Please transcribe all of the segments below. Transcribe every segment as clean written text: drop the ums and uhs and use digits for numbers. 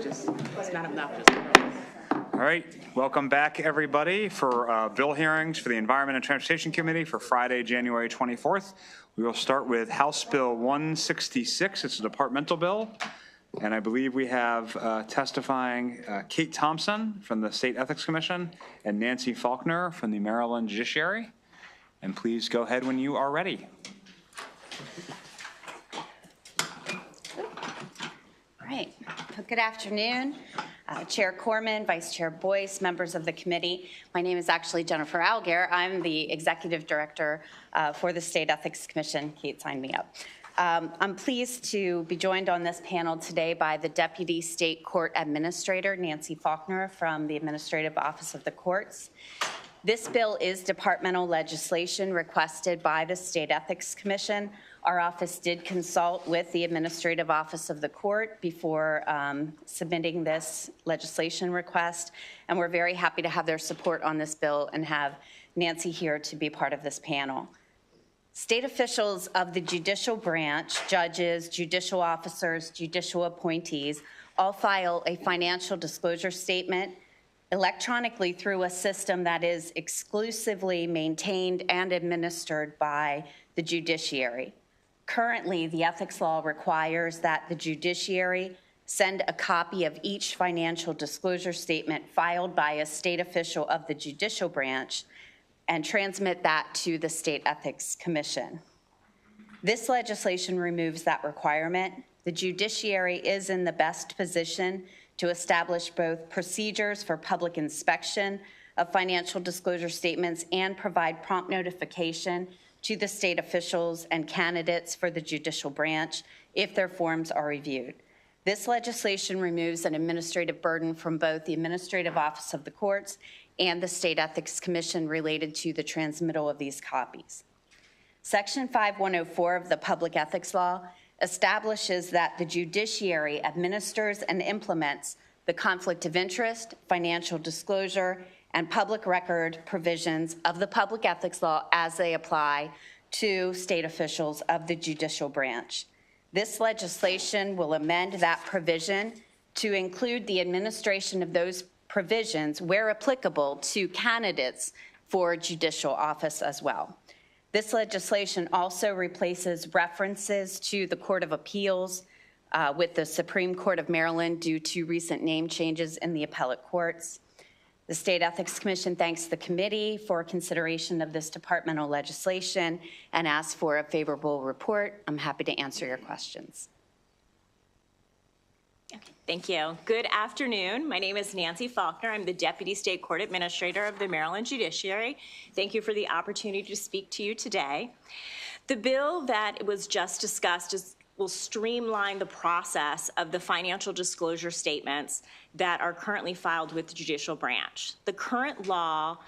It's not obnoxious. All right, welcome back, everybody, for bill hearings for the Environment and Transportation Committee for Friday, January 24th. We will start with House Bill 166. It's a departmental bill, and I believe we have testifying Kate Thompson from the State Ethics Commission and Nancy Faulkner from the Maryland Judiciary. And please go ahead when you are ready. All right. Good afternoon, Chair Corman, Vice Chair Boyce, members of the committee. My name is actually Jennifer Alger. I'm the Executive Director for the State Ethics Commission. Kate signed me up. I'm pleased to be joined on this panel today by the Deputy State Court Administrator, Nancy Faulkner, from the Administrative Office of the Courts. This bill is departmental legislation requested by the State Ethics Commission. Our office did consult with the Administrative Office of the Court before submitting this legislation request, and we're very happy to have their support on this bill and have Nancy here to be part of this panel. State officials of the judicial branch, judges, judicial officers, judicial appointees, all file a financial disclosure statement electronically through a system that is exclusively maintained and administered by the judiciary. Currently, the ethics law requires that the judiciary send a copy of each financial disclosure statement filed by a state official of the judicial branch and transmit that to the State Ethics Commission. This legislation removes that requirement. The judiciary is in the best position to establish both procedures for public inspection of financial disclosure statements and provide prompt notification to the state officials and candidates for the judicial branch if their forms are reviewed. This legislation removes an administrative burden from both the Administrative Office of the Courts and the State Ethics Commission related to the transmittal of these copies. Section 5104 of the Public Ethics Law establishes that the judiciary administers and implements the conflict of interest, financial disclosure, and public record provisions of the public ethics law as they apply to state officials of the judicial branch. This legislation will amend that provision to include the administration of those provisions, where applicable, to candidates for judicial office as well. This legislation also replaces references to the Court of Appeals with the Supreme Court of Maryland due to recent name changes in the appellate courts. The State Ethics Commission thanks the committee for consideration of this departmental legislation and asks for a favorable report. I'm happy to answer your questions. Thank you. Good afternoon. My name is Nancy Faulkner. I'm the Deputy State Court Administrator of the Maryland Judiciary. Thank you for the opportunity to speak to you today. The bill that was just discussed will streamline the process of the financial disclosure statements that are currently filed with the judicial branch. The current law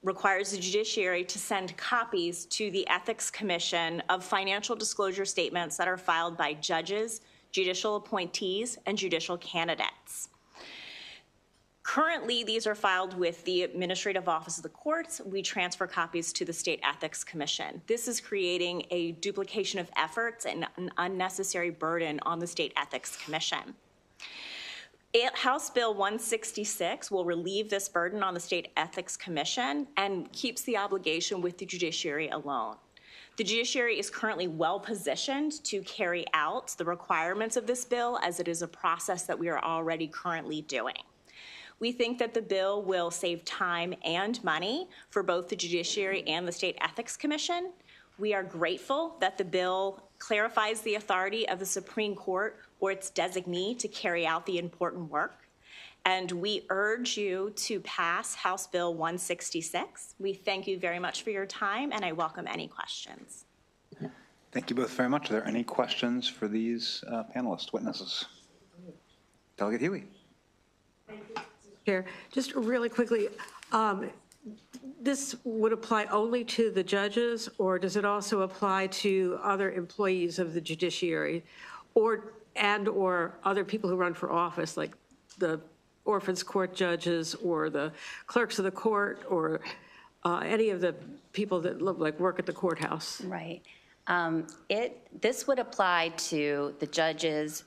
requires the judiciary to send copies to the Ethics Commission of financial disclosure statements that are filed by judges, judicial appointees, and judicial candidates. Currently, these are filed with the Administrative Office of the Courts. We transfer copies to the State Ethics Commission. This is creating a duplication of efforts and an unnecessary burden on the State Ethics Commission. House Bill 166 will relieve this burden on the State Ethics Commission and keeps the obligation with the judiciary alone. The judiciary is currently well positioned to carry out the requirements of this bill, as it is a process that we are already currently doing. We think that the bill will save time and money for both the judiciary and the State Ethics Commission. We are grateful that the bill clarifies the authority of the Supreme Court or its designee to carry out the important work. And we urge you to pass House Bill 166. We thank you very much for your time, and I welcome any questions. Thank you both very much. Are there any questions for these panelists, witnesses? Delegate Huey. Thank you, Chair. Just really quickly, this would apply only to the judges, or does it also apply to other employees of the judiciary, or other people who run for office, like the orphans court judges or the clerks of the court or any of the people that work at the courthouse? Right. This would apply to the judges,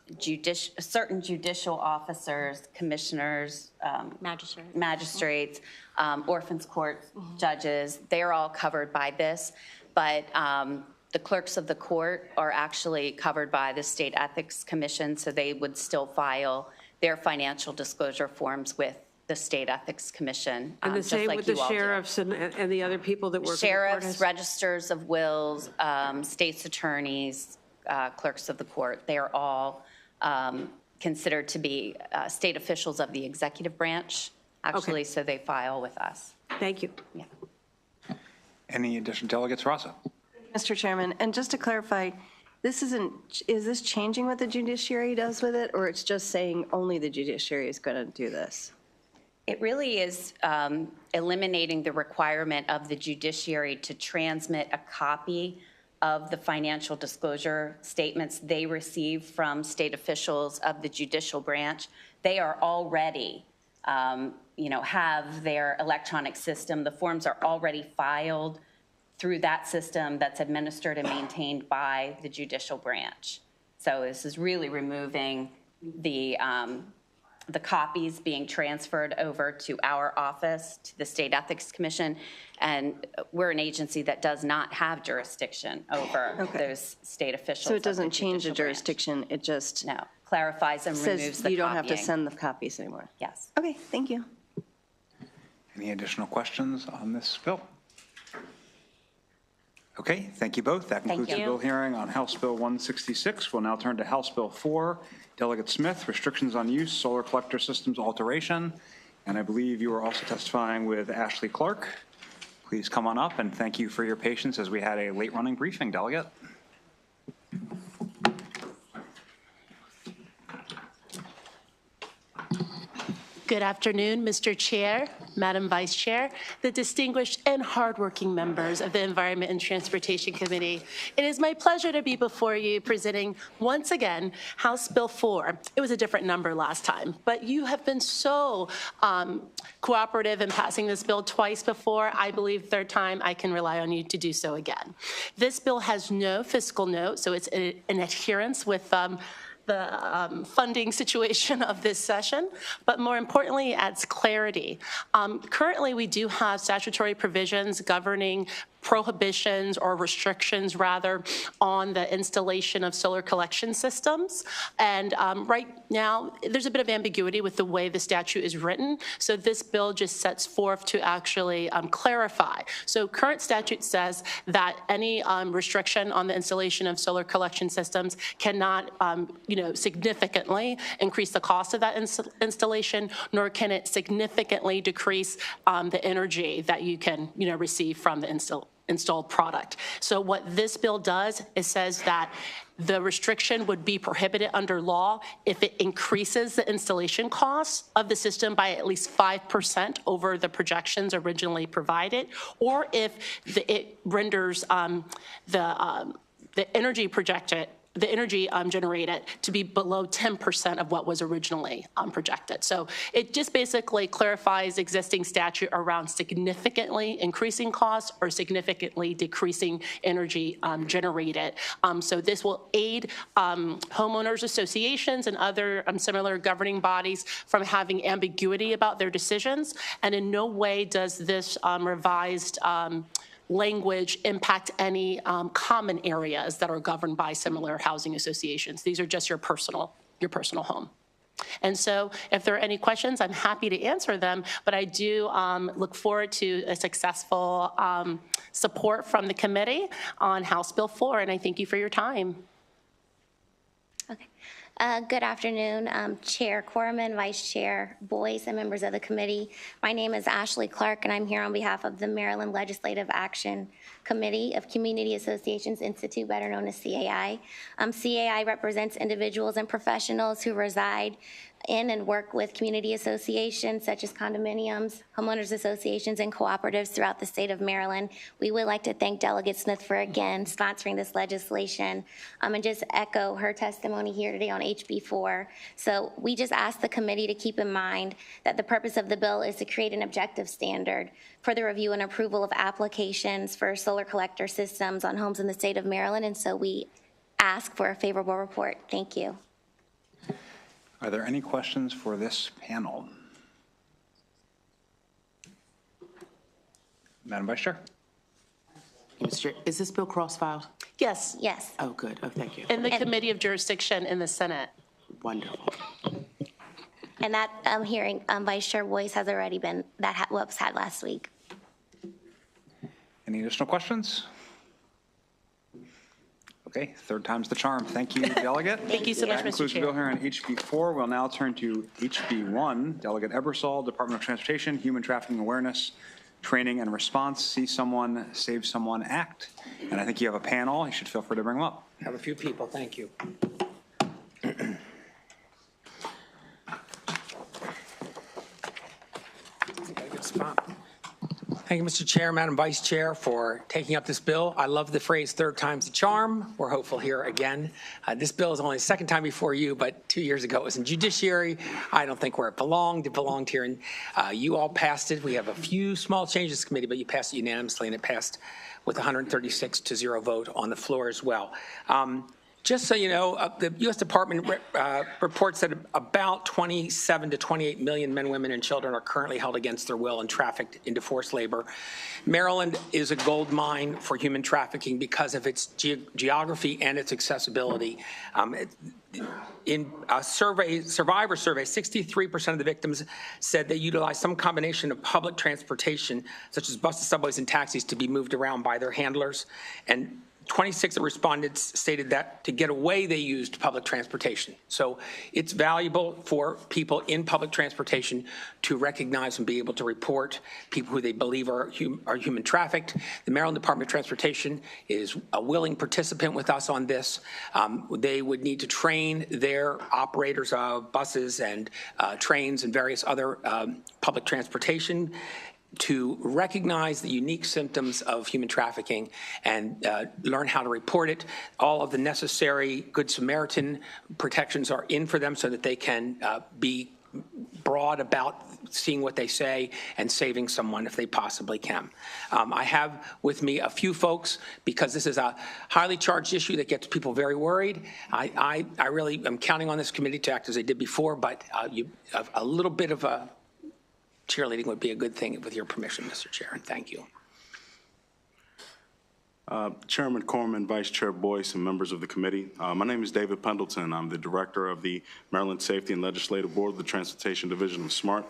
certain judicial officers, commissioners, magistrates, orphans court judges. They're all covered by this, but the clerks of the court are actually covered by the State Ethics Commission, so they would still file their financial disclosure forms with the State Ethics Commission. And the just same like with the you all do. sheriffs and the other people that work in the Sheriffs, courthouse? registers of wills, state's attorneys, clerks of the court, they are all considered to be state officials of the executive branch, actually, so they file with us. Thank you. Yeah. Any additional delegates? Rasa? Mr. Chairman, and just to clarify, is this changing what the judiciary does with it, or it's just saying only the judiciary is going to do this? It really is eliminating the requirement of the judiciary to transmit a copy of the financial disclosure statements they receive from state officials of the judicial branch. They are already, have their electronic system. The forms are already filed through that system that's administered and maintained by the judicial branch. So this is really removing the copies being transferred over to our office, to the State Ethics Commission, and we're an agency that does not have jurisdiction over those state officials. So it doesn't change the judicial branch. jurisdiction, it just No, clarifies and removes says the you don't have to copying. send the copies anymore? Yes. Okay, thank you. Any additional questions on this bill? Okay, thank you both. That concludes the you. bill hearing on House Bill 166. We'll now turn to House Bill 4. Delegate Smith, restrictions on use, solar collector systems alteration. And I believe you are also testifying with Ashley Clark. Please come on up, and thank you for your patience as we had a late-running briefing, Delegate. Good afternoon, Mr. Chair, Madam Vice Chair, the distinguished and hardworking members of the Environment and Transportation Committee. It is my pleasure to be before you presenting once again House Bill 4. It was a different number last time, but you have been so cooperative in passing this bill twice before. I believe third time I can rely on you to do so again. This bill has no fiscal note, so it's in adherence with the funding situation of this session, but more importantly, it adds clarity. Currently, we do have statutory provisions governing prohibitions or restrictions, rather, on the installation of solar collection systems. And right now, there's a bit of ambiguity with the way the statute is written. So this bill just sets forth to actually clarify. So current statute says that any restriction on the installation of solar collection systems cannot, significantly increase the cost of that installation, nor can it significantly decrease the energy that you can, receive from the installed product. So what this bill does is says that the restriction would be prohibited under law if it increases the installation costs of the system by at least 5% over the projections originally provided, or if it renders the energy generated to be below 10% of what was originally projected. So it just basically clarifies existing statute around significantly increasing costs or significantly decreasing energy generated. So this will aid homeowners associations and other similar governing bodies from having ambiguity about their decisions. And in no way does this revised language impact any common areas that are governed by similar housing associations. These are just your personal home. And so if there are any questions, I'm happy to answer them, but I do look forward to a successful support from the committee on House Bill 4, and I thank you for your time. Okay. Good afternoon, Chair Corman, Vice Chair Boyce, and members of the committee. My name is Ashley Clark, and I'm here on behalf of the Maryland Legislative Action Committee of Community Associations Institute, better known as CAI. CAI represents individuals and professionals who reside in and work with community associations such as condominiums, homeowners associations, and cooperatives throughout the state of Maryland. We would like to thank Delegate Smith for again sponsoring this legislation, and just echo her testimony here today on HB4. So we just ask the committee to keep in mind that the purpose of the bill is to create an objective standard for the review and approval of applications for solar collector systems on homes in the state of Maryland, and so we ask for a favorable report. Thank you. Are there any questions for this panel? Madam Vice Chair? Mr. Chair, is this bill cross-filed? Yes, Yes. Oh, good. Oh, thank you. in the Committee of Jurisdiction in the Senate. Wonderful. And that hearing, Vice Chair Boyce has already been, that was had last week. Any additional questions? Okay, third time's the charm. Thank you, Delegate. Thank you so much, That Mr. concludes the Chair. bill here on HB4. We'll now turn to HB1. Delegate Ebersol, Department of Transportation, Human Trafficking Awareness, Training and Response, See Someone, Save Someone Act. And I think you have a panel. You should feel free to bring them up. Have a few people, thank you. Got a good spot. Thank you, Mr. Chair, Madam Vice Chair, for taking up this bill. I love the phrase "third time's the charm." We're hopeful here again. This bill is only the second time before you, but 2 years ago it was in Judiciary. I don't think where it belonged. It belonged here, and you all passed it. We have a few small changes, committee, but you passed it unanimously, and it passed with 136-0 vote on the floor as well. Just so you know, the U.S. Department reports that about 27 to 28 million men, women, and children are currently held against their will and trafficked into forced labor. Maryland is a gold mine for human trafficking because of its geography and its accessibility. In a survivor survey, 63% of the victims said they utilized some combination of public transportation, such as buses, subways, and taxis, to be moved around by their handlers. And 26 of respondents stated that to get away, they used public transportation. So it's valuable for people in public transportation to recognize and be able to report people who they believe are human trafficked. The Maryland Department of Transportation is a willing participant with us on this. They would need to train their operators of buses and trains and various other public transportation to recognize the unique symptoms of human trafficking and learn how to report it. All of the necessary Good Samaritan protections are in for them so that they can be broad about seeing what they say and saving someone if they possibly can. I have with me a few folks because this is a highly charged issue that gets people very worried. I really am counting on this committee to act as they did before, but a little bit of a cheerleading would be a good thing with your permission, Mr. Chair, and thank you. Chairman Corman, Vice Chair Boyce, and members of the committee. My name is David Pendleton. I'm the director of the Maryland Safety and Legislative Board of the Transportation Division of SMART.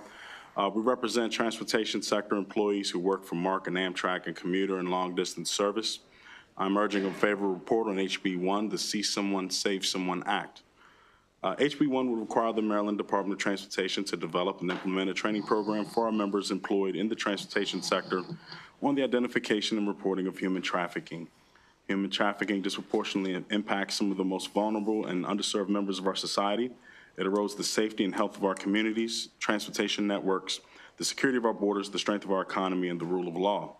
We represent transportation sector employees who work for MARC and Amtrak and commuter and long-distance service. I'm urging a favorable report on HB1, the See Someone, Save Someone Act. HB1 would require the Maryland Department of Transportation to develop and implement a training program for our members employed in the transportation sector on the identification and reporting of human trafficking. Human trafficking disproportionately impacts some of the most vulnerable and underserved members of our society. It erodes the safety and health of our communities, transportation networks, the security of our borders, the strength of our economy, and the rule of law.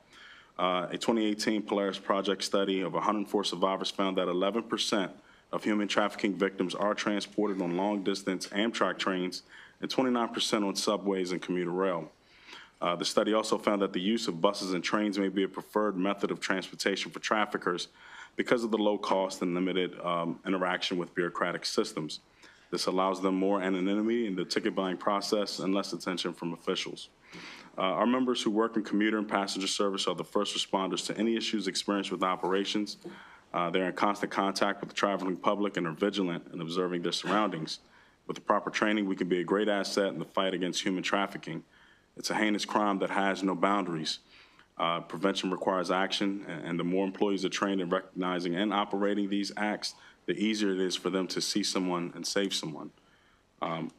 A 2018 Polaris Project study of 104 survivors found that 11% of human trafficking victims are transported on long-distance Amtrak trains and 29% on subways and commuter rail. The study also found that the use of buses and trains may be a preferred method of transportation for traffickers because of the low cost and limited interaction with bureaucratic systems. This allows them more anonymity in the ticket buying process and less attention from officials. Our members who work in commuter and passenger service are the first responders to any issues experienced with operations. They're in constant contact with the traveling public and are vigilant in observing their surroundings. With the proper training, we can be a great asset in the fight against human trafficking. It's a heinous crime that has no boundaries. Prevention requires action, and the more employees are trained in recognizing and operating these acts, the easier it is for them to see someone and save someone.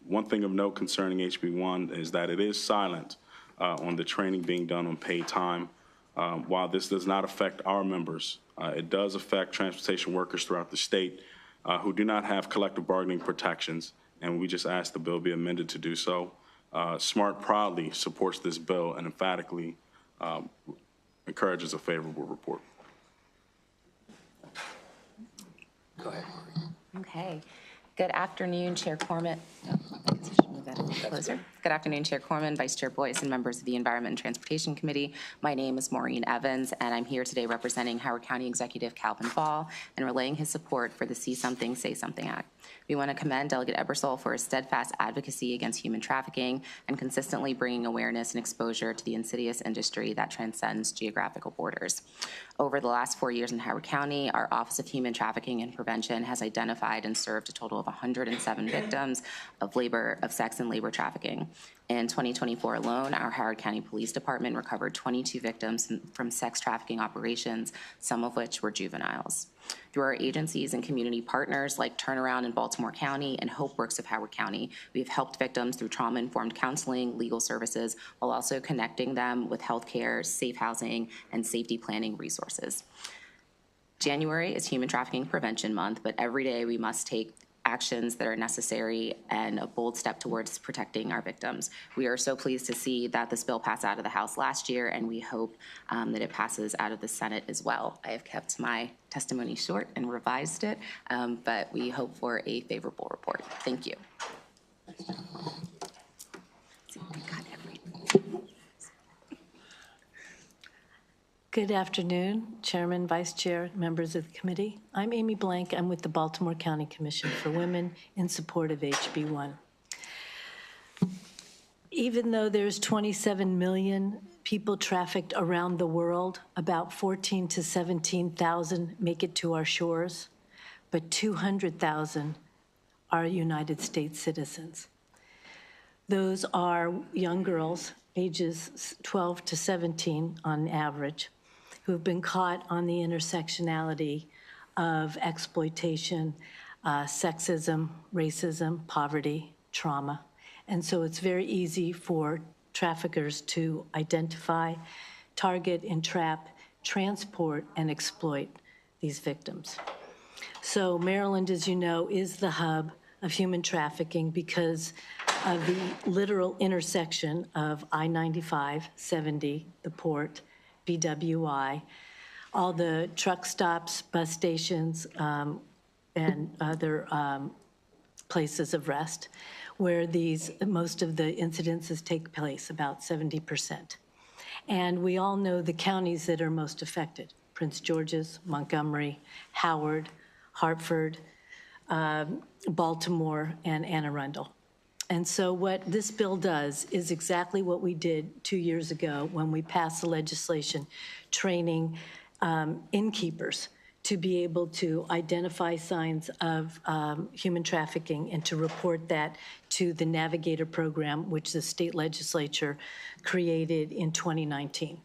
One thing of note concerning HB1 is that it is silent on the training being done on paid time. While this does not affect our members, it does affect transportation workers throughout the state who do not have collective bargaining protections and we just ask the bill be amended to do so. SMART proudly supports this bill and emphatically encourages a favorable report. Go ahead. Okay. Good afternoon, Chair Corman. Move that a little closer. Good afternoon, Chair Corman, Vice Chair Boyce, and members of the Environment and Transportation Committee. My name is Maureen Evans, and I'm here today representing Howard County Executive Calvin Ball and relaying his support for the See Something, Say Something Act. We want to commend Delegate Ebersol for his steadfast advocacy against human trafficking and consistently bringing awareness and exposure to the insidious industry that transcends geographical borders. Over the last 4 years in Howard County, our Office of Human Trafficking and Prevention has identified and served a total of 107 victims of sex and labor trafficking. In 2024 alone, our Howard County Police Department recovered 22 victims from sex trafficking operations, some of which were juveniles. Through our agencies and community partners like Turnaround in Baltimore County and Hope Works of Howard County, we've helped victims through trauma-informed counseling, legal services, while also connecting them with health care, safe housing, and safety planning resources. January is Human Trafficking Prevention Month, but every day we must take actions that are necessary and a bold step towards protecting our victims. We are so pleased to see that this bill passed out of the House last year, and we hope that it passes out of the Senate as well. I have kept my testimony short and revised it, but we hope for a favorable report. Thank you. Good afternoon, Chairman, Vice Chair, members of the committee. I'm Amy Blank. I'm with the Baltimore County Commission for Women in support of HB1. Even though there's 27 million people trafficked around the world, about 14 to 17,000 make it to our shores, but 200,000 are United States citizens. Those are young girls, ages 12 to 17 on average, who've been caught on the intersectionality of exploitation, sexism, racism, poverty, trauma. And so it's very easy for traffickers to identify, target, entrap, transport, and exploit these victims. So Maryland, as you know, is the hub of human trafficking because of the literal intersection of I-95, 70, the port, BWI, all the truck stops, bus stations, and other places of rest, where most of the incidences take place, about 70%. And we all know the counties that are most affected: Prince George's, Montgomery, Howard, Hartford, Baltimore, and Anne Arundel. And so what this bill does is exactly what we did 2 years ago when we passed the legislation training innkeepers to be able to identify signs of human trafficking and to report that to the Navigator program, which the state legislature created in 2019.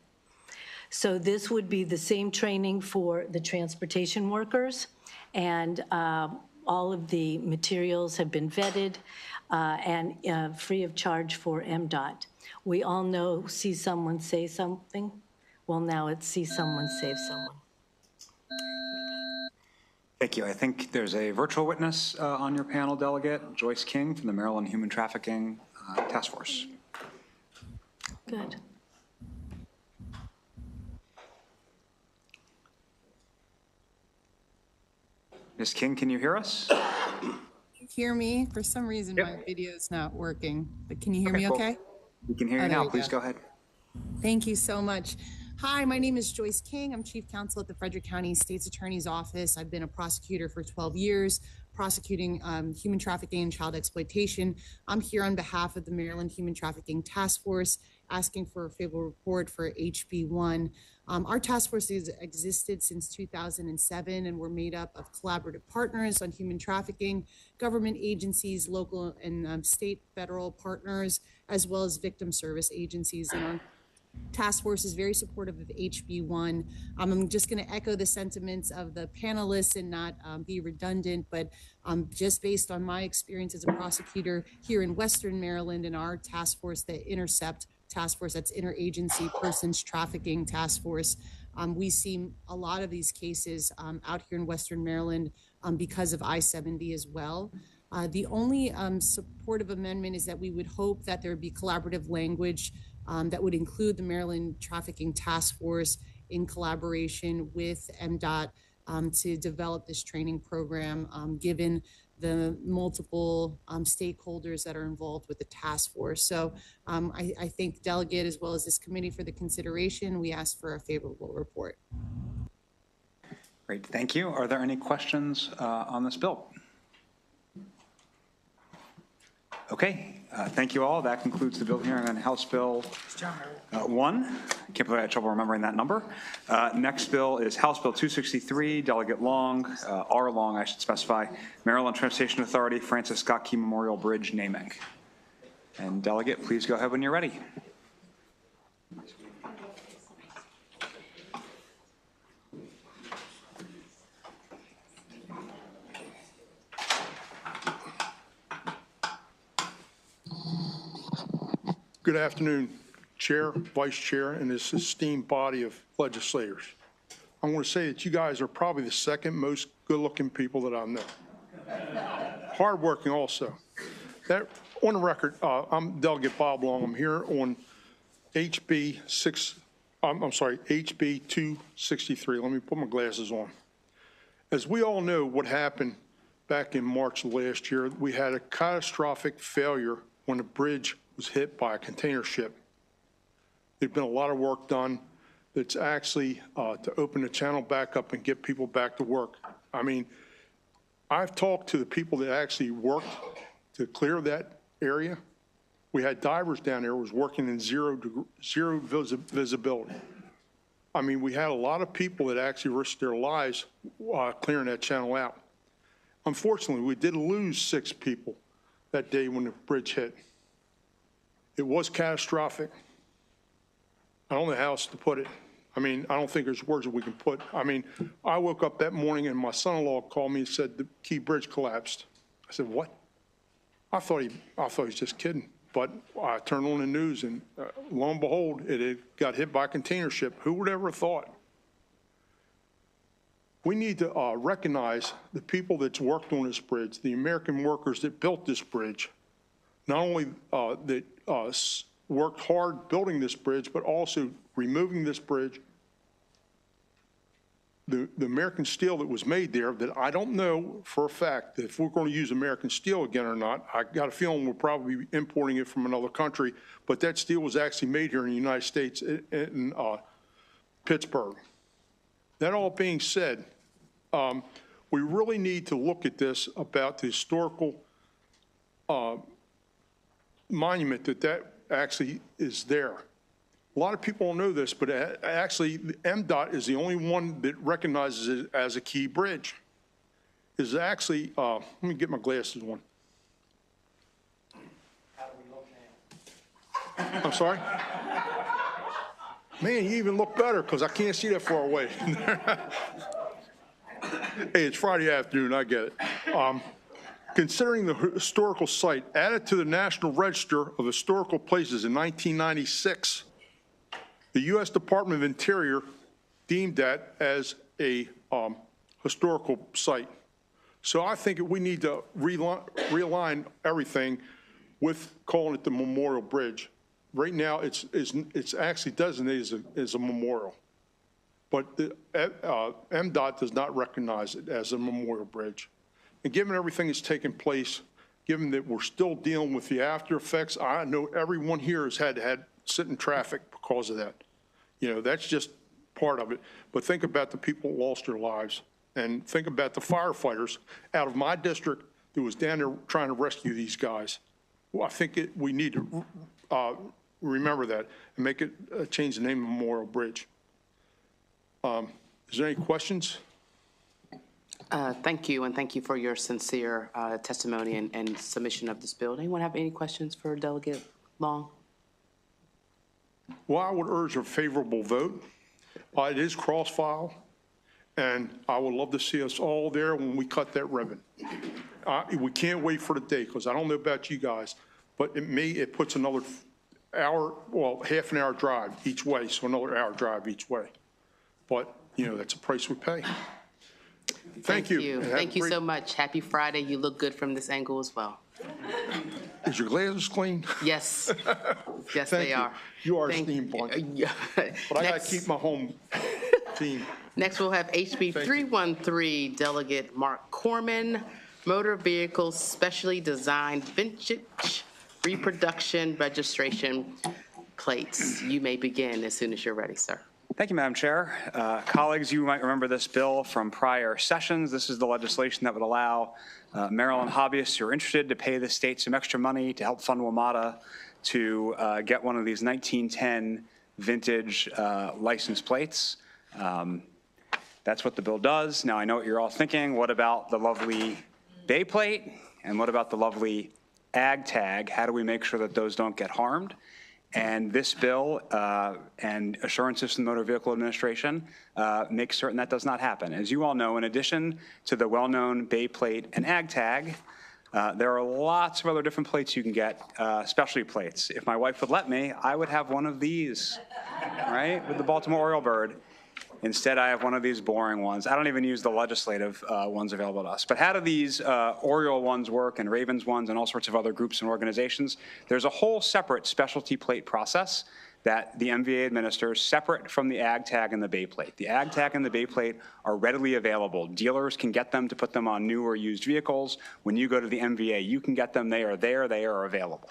So this would be the same training for the transportation workers, and all of the materials have been vetted and free of charge for MDOT. We all know See Someone, Say Something. Well, now it's See Someone, Save Someone. Thank you. I think there's a virtual witness on your panel, Delegate Joyce King from the Maryland Human Trafficking Task Force. Good. Ms. King, can you hear us? Hear me? For some reason, Yep. my video is not working, but can you hear me okay? We can hear you now. Please go ahead. Thank you so much. Hi, my name is Joyce King. I'm Chief Counsel at the Frederick County State's Attorney's Office. I've been a prosecutor for 12 years, prosecuting human trafficking and child exploitation. I'm here on behalf of the Maryland Human Trafficking Task Force, asking for a favorable report for HB1. Our task force has existed since 2007, and we're made up of collaborative partners on human trafficking, government agencies, local and state, federal partners, as well as victim service agencies. And our task force is very supportive of HB1. I'm just going to echo the sentiments of the panelists and not be redundant, but just based on my experience as a prosecutor here in Western Maryland and our task force, the Intercept Task Force, that's Interagency Persons Trafficking Task Force. We see a lot of these cases out here in Western Maryland because of I-70 as well. The only supportive amendment is that we would hope that there would be collaborative language that would include the Maryland Trafficking Task Force in collaboration with MDOT to develop this training program, given the multiple stakeholders that are involved with the task force. So I thank Delegate as well as this committee for the consideration. We ask for a favorable report. Great, thank you. Are there any questions on this bill? Okay, thank you all. That concludes the bill hearing on House Bill 1. I can't believe I had trouble remembering that number. Next bill is House Bill 263, Delegate Long, R. Long, I should specify, Maryland Transportation Authority Francis Scott Key Memorial Bridge naming. And Delegate, please go ahead when you're ready. Good afternoon, Chair, Vice Chair, and this esteemed body of legislators. I want to say that you guys are probably the second most good-looking people that I know. Hardworking also. That, on the record, I'm Delegate Bob Long. I'm here on HB 263. Let me put my glasses on. As we all know, what happened back in March of last year, we had a catastrophic failure when the bridge was hit by a container ship. There's been a lot of work done that's actually to open the channel back up and get people back to work. I mean, I've talked to the people that actually worked to clear that area. We had divers down there who was working in zero visibility. I mean, we had a lot of people that actually risked their lives clearing that channel out. Unfortunately, we did lose 6 people that day when the bridge hit. It was catastrophic. I don't know how else to put it. I mean, I don't think there's words that we can put. I mean, I woke up that morning and my son-in-law called me and said the Key Bridge collapsed. I said, what? I thought he was just kidding. But I turned on the news and lo and behold, it had got hit by a container ship. Who would ever have thought? We need to recognize the people that's worked on this bridge, the American workers that built this bridge. Not only that worked hard building this bridge, but also removing this bridge. The American steel that was made there, that I don't know for a fact that if we're going to use American steel again or not. I got a feeling we'll probably be importing it from another country, but that steel was actually made here in the United States in Pittsburgh. That all being said, we really need to look at this about the historical monument that actually is there. A lot of people don't know this, but actually MDOT is the only one that recognizes it as a key bridge. Is actually, let me get my glasses on. I'm sorry? Man, you even look better because I can't see that far away. Hey, it's Friday afternoon, I get it. Considering the historical site added to the National Register of Historical Places in 1996, the U.S. Department of Interior deemed that as a historical site. So I think we need to realign everything with calling it the Memorial Bridge. Right now, it's actually designated as a memorial, but the MDOT does not recognize it as a memorial bridge. And given everything that's taken place, given that we're still dealing with the after effects, I know everyone here has had to sit in traffic because of that. You know, that's just part of it. But think about the people who lost their lives, and think about the firefighters out of my district that was down there trying to rescue these guys. Well, I think we need to remember that and make it change the name of Memorial Bridge. Is there any questions? Thank you, and thank you for your sincere testimony and submission of this bill. Anyone have any questions for Delegate Long? Well, I would urge a favorable vote. It is cross-file, and I would love to see us all there when we cut that ribbon. We can't wait for the day, because I don't know about you guys, but it puts another hour, well, half an hour drive each way, so another hour drive each way. But, you know, that's a price we pay. Thank you. And have Thank you a so great- much. Happy Friday. You look good from this angle as well. Is your glasses clean? Yes. Yes, Thank they you. are. You are a Thank- steam bunch. Yeah. But I got to Next- keep my home team. Next, we'll have HB 313, Delegate Mark Corman, Motor Vehicles Specially Designed Vintage Reproduction Registration Plates. You may begin as soon as you're ready, sir. Thank you, Madam Chair. Colleagues, you might remember this bill from prior sessions. This is the legislation that would allow Maryland hobbyists who are interested to pay the state some extra money to help fund WMATA to get one of these 1910 vintage license plates. That's what the bill does. Now, I know what you're all thinking. What about the lovely Bay plate? And what about the lovely ag tag? How do we make sure that those don't get harmed? And this bill and assurances from the Motor Vehicle Administration make certain that does not happen. As you all know, in addition to the well-known Bay plate and ag tag, there are lots of other different plates you can get, specialty plates. If my wife would let me, I would have one of these, right, with the Baltimore Oriole bird. Instead, I have one of these boring ones. I don't even use the legislative ones available to us. But how do these Oriole ones work and Ravens ones and all sorts of other groups and organizations? There's a whole separate specialty plate process that the MVA administers separate from the ag tag and the Bay plate. The ag tag and the Bay plate are readily available. Dealers can get them to put them on new or used vehicles. When you go to the MVA, you can get them. They are there. They are available.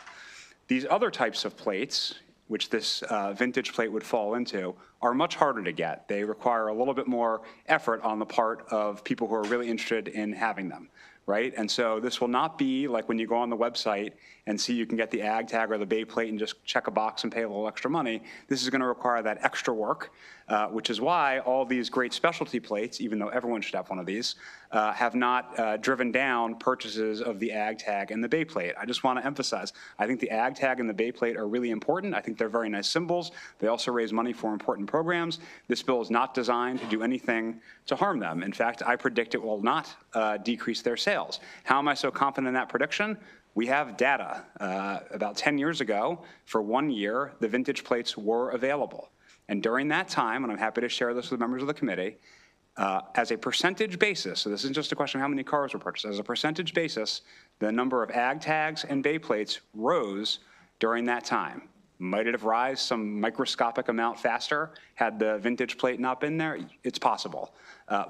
These other types of plates, which this vintage plate would fall into, are much harder to get. They require a little bit more effort on the part of people who are really interested in having them, right? And so this will not be like when you go on the website and see you can get the ag tag or the Bay plate and just check a box and pay a little extra money. This is going to require that extra work, which is why all these great specialty plates, even though everyone should have one of these, have not driven down purchases of the ag tag and the Bay plate. I just want to emphasize, I think the ag tag and the Bay plate are really important. I think they're very nice symbols. They also raise money for important programs. This bill is not designed to do anything to harm them. In fact, I predict it will not decrease their sales. How am I so confident in that prediction? We have data. About 10 years ago, for 1 year, the vintage plates were available. And during that time, and I'm happy to share this with members of the committee, as a percentage basis, so this isn't just a question of how many cars were purchased, as a percentage basis, the number of ag tags and Bay plates rose during that time. Might it have risen some microscopic amount faster had the vintage plate not been there? It's possible.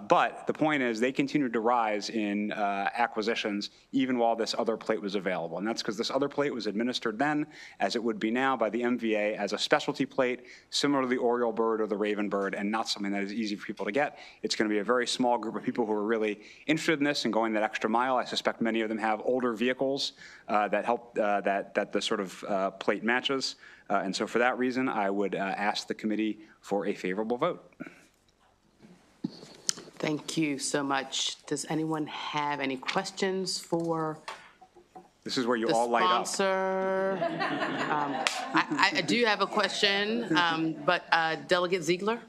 But the point is they continued to rise in acquisitions even while this other plate was available. And that's because this other plate was administered then, as it would be now by the MVA, as a specialty plate, similar to the Oriole bird or the Raven bird, and not something that is easy for people to get. It's going to be a very small group of people who are really interested in this and going that extra mile. I suspect many of them have older vehicles that help that the sort of plate matches. And so for that reason, I would ask the committee for a favorable vote. Thank you so much. Does anyone have any questions for This is where you the all light up. sponsor? I do have a question, but Delegate Ziegler?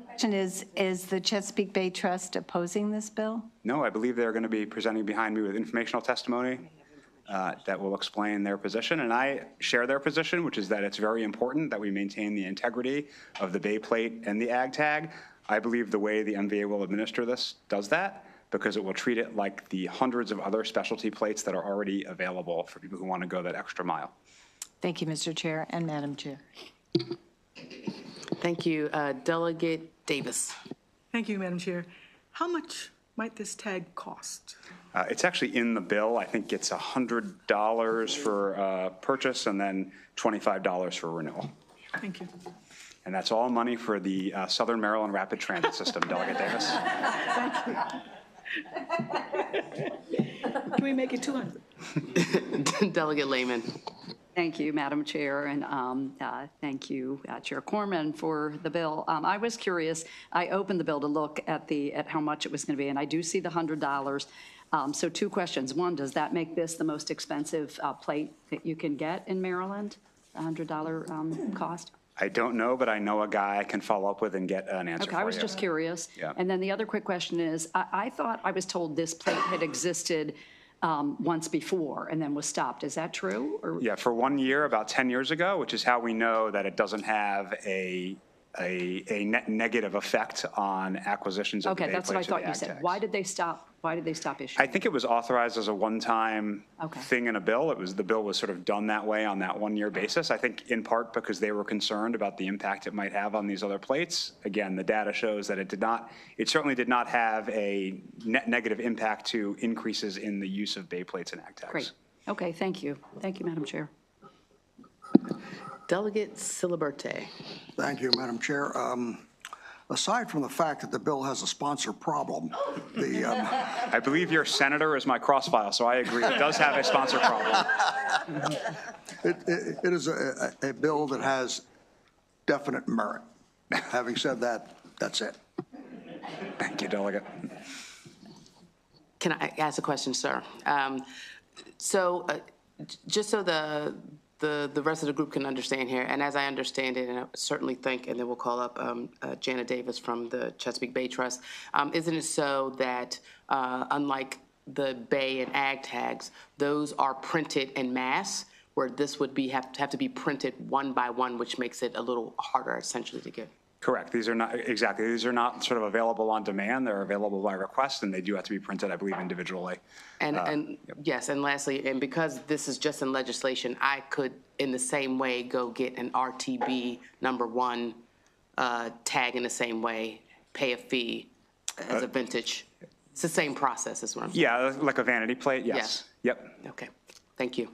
Question is the Chesapeake Bay Trust opposing this bill? No, I believe they're going to be presenting behind me with informational testimony that will explain their position. And I share their position, which is that it's very important that we maintain the integrity of the Bay plate and the ag tag. I believe the way the MVA will administer this does that, because it will treat it like the hundreds of other specialty plates that are already available for people who want to go that extra mile. Thank you, Mr. Chair and Madam Chair. Thank you. Delegate Davis. Thank you, Madam Chair. How much might this tag cost? It's actually in the bill. I think it's $100 for purchase and then $25 for renewal. Thank you. And that's all money for the Southern Maryland Rapid Transit System, Delegate Davis. Can we make it 200? Delegate Lehman. Thank you, Madam Chair, and thank you, Chair Corman, for the bill. I was curious. I opened the bill to look at how much it was going to be, and I do see the $100. So two questions. One, does that make this the most expensive plate that you can get in Maryland, the $100 cost? I don't know, but I know a guy I can follow up with and get an answer for you. Okay, I was just curious. Yeah. And then the other quick question is, I was told this plate had existed once before and then was stopped. Is that true? Or? Yeah, for 1 year, about 10 years ago, which is how we know that it doesn't have a a net negative effect on acquisitions of the Okay, Bay that's what I plates or the thought you ag said. tags. Why did they stop? Why did they stop issuing? I think it was authorized as a one-time Okay. thing in a bill. The bill was sort of done that way on that one-year basis. I think in part because they were concerned about the impact it might have on these other plates. Again, the data shows that it certainly did not have a net negative impact to increases in the use of Bay plates and ag tags. Great. Okay, thank you. Thank you, Madam Chair. Delegate Siliberte. Thank you, Madam Chair. Aside from the fact that the bill has a sponsor problem, I believe your senator is my cross-file, so I agree. It does have a sponsor problem. it is a bill that has definite merit. Having said that, that's it. Thank you, Delegate. Can I ask a question, sir? Just so the rest of the group can understand here, and as I understand it, and I certainly think, and then we'll call up Jana Davis from the Chesapeake Bay Trust, isn't it so that unlike the Bay and Ag tags, those are printed en masse, where this would have to be printed one by one, which makes it a little harder essentially to get? Correct. These are not, exactly, these are not sort of available on demand. They're available by request, and they do have to be printed, I believe, individually. And yes, and lastly, and because this is just in legislation, I could, in the same way, go get an RTB #1 tag in the same way, pay a fee as a vintage. It's the same process as well. Yeah, like a vanity plate, yes. Yep. Okay, thank you.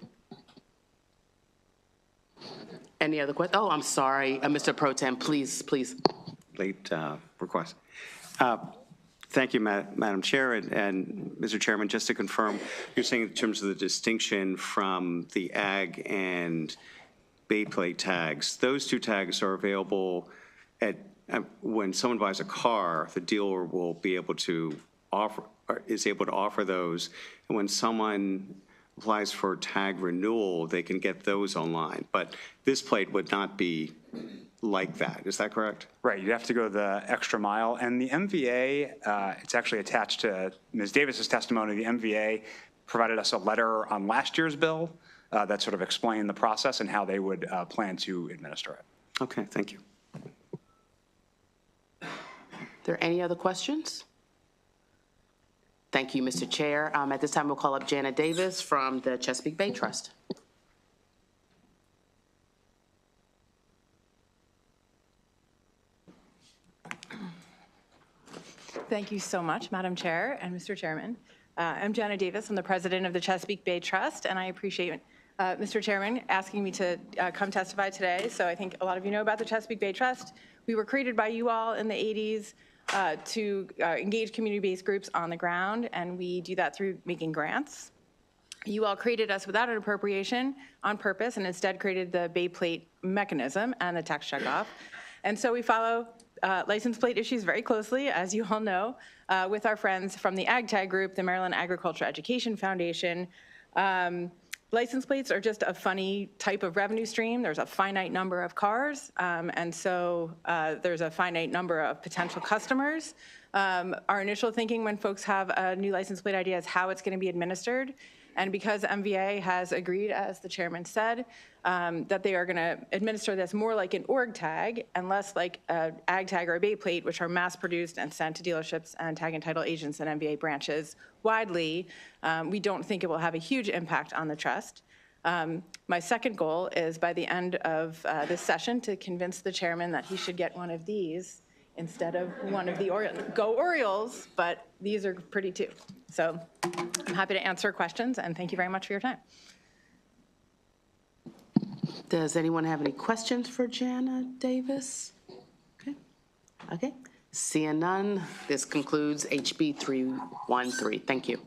Any other questions? Oh, I'm sorry, Mr. Pro Tem, please. Late request. Thank you, Madam Chair, and Mr. Chairman, just to confirm, you're saying in terms of the distinction from the ag and Bay plate tags, those two tags are available when someone buys a car, the dealer will be able to is able to offer those, and when someone applies for tag renewal, they can get those online. But this plate would not be like that. Is that correct? Right. You have to go the extra mile. And the MVA, it's actually attached to Ms. Davis's testimony. The MVA provided us a letter on last year's bill that sort of explained the process and how they would plan to administer it. Okay. Thank you. Are there any other questions? Thank you, Mr. Chair. At this time, we'll call up Jana Davis from the Chesapeake Bay Trust. Thank you so much, Madam Chair and Mr. Chairman. I'm Jana Davis. I'm the president of the Chesapeake Bay Trust, and I appreciate Mr. Chairman asking me to come testify today. So I think a lot of you know about the Chesapeake Bay Trust. We were created by you all in the 80s to engage community-based groups on the ground, and we do that through making grants. You all created us without an appropriation on purpose and instead created the Bay Plate mechanism and the tax checkoff. And so we follow license plate issues very closely, as you all know, with our friends from the Ag Tag Group, the Maryland Agriculture Education Foundation. License plates are just a funny type of revenue stream. There's a finite number of cars, and so there's a finite number of potential customers. Our initial thinking when folks have a new license plate idea is how it's going to be administered. And because MVA has agreed, as the chairman said, that they are going to administer this more like an org tag and less like an ag tag or a Bay plate, which are mass produced and sent to dealerships and tag and title agents and MVA branches widely, we don't think it will have a huge impact on the trust. My second goal is by the end of this session to convince the chairman that he should get one of these instead of one of the Orioles. Go Orioles, but these are pretty too. So I'm happy to answer questions, and thank you very much for your time. Does anyone have any questions for Jana Davis? Okay. Seeing none, this concludes HB 313. Thank you.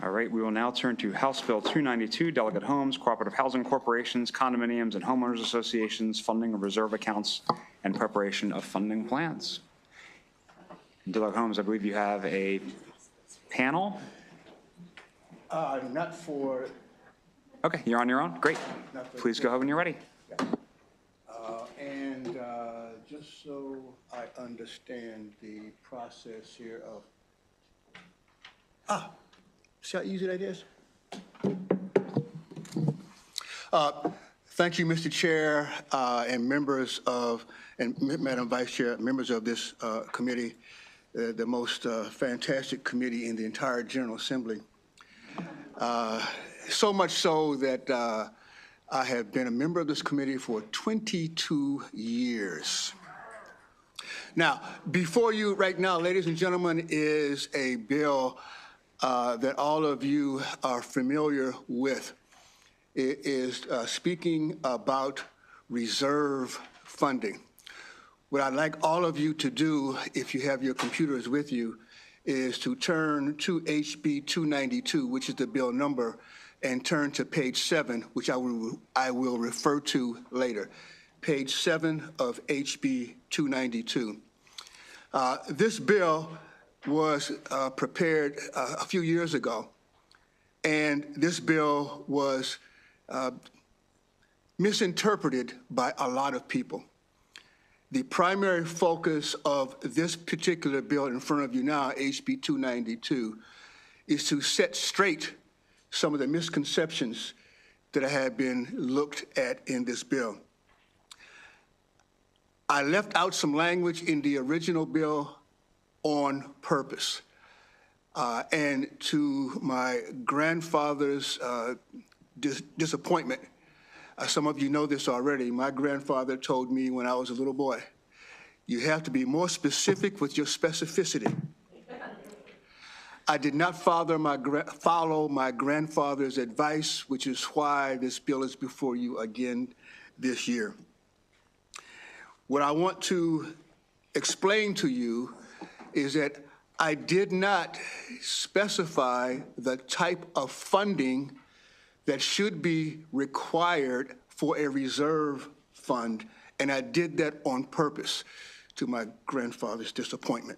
All right, we will now turn to House Bill 292, Delegate Homes, Cooperative Housing Corporations, Condominiums, and Homeowners Associations, Funding of Reserve Accounts, and Preparation of Funding Plans. Delegate Holmes, I believe you have a panel? Not for... Okay, you're on your own. Great. Please go ahead when you're ready. And just just so I understand the process here of, see how easy that is? Thank you, Mr. Chair, and members of, and Madam Vice Chair, members of this committee, the most fantastic committee in the entire General Assembly. So much so that I have been a member of this committee for 22 years. Now, before you right now, ladies and gentlemen, is a bill that all of you are familiar with. It is speaking about reserve funding. What I'd like all of you to do, if you have your computers with you, is to turn to HB 292, which is the bill number, and turn to page 7, which I will refer to later. Page 7 of HB 292. This bill was prepared a few years ago, and this bill was misinterpreted by a lot of people. The primary focus of this particular bill in front of you now, HB 292, is to set straight some of the misconceptions that have been looked at in this bill. I left out some language in the original bill on purpose. And to my grandfather's disappointment, some of you know this already, my grandfather told me when I was a little boy, you have to be more specific with your specificity. I did not follow my grandfather's advice, which is why this bill is before you again this year. What I want to explain to you is that I did not specify the type of funding that should be required for a reserve fund, and I did that on purpose to my grandfather's disappointment.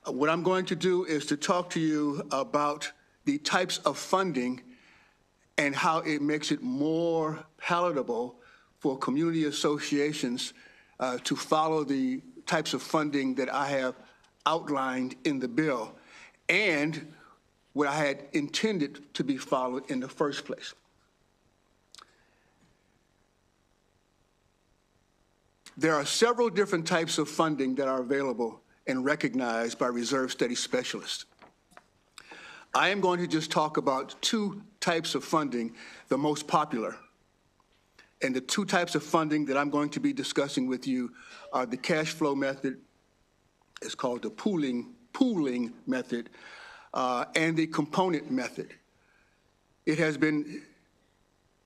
What I'm going to do is to talk to you about the types of funding and how it makes it more palatable for community associations to follow the types of funding that I have outlined in the bill and what I had intended to be followed in the first place. There are several different types of funding that are available and recognized by reserve study specialists. I am going to just talk about two types of funding, the most popular. And the two types of funding that I'm going to be discussing with you are the cash flow method, it's called the pooling method, and the component method. It has been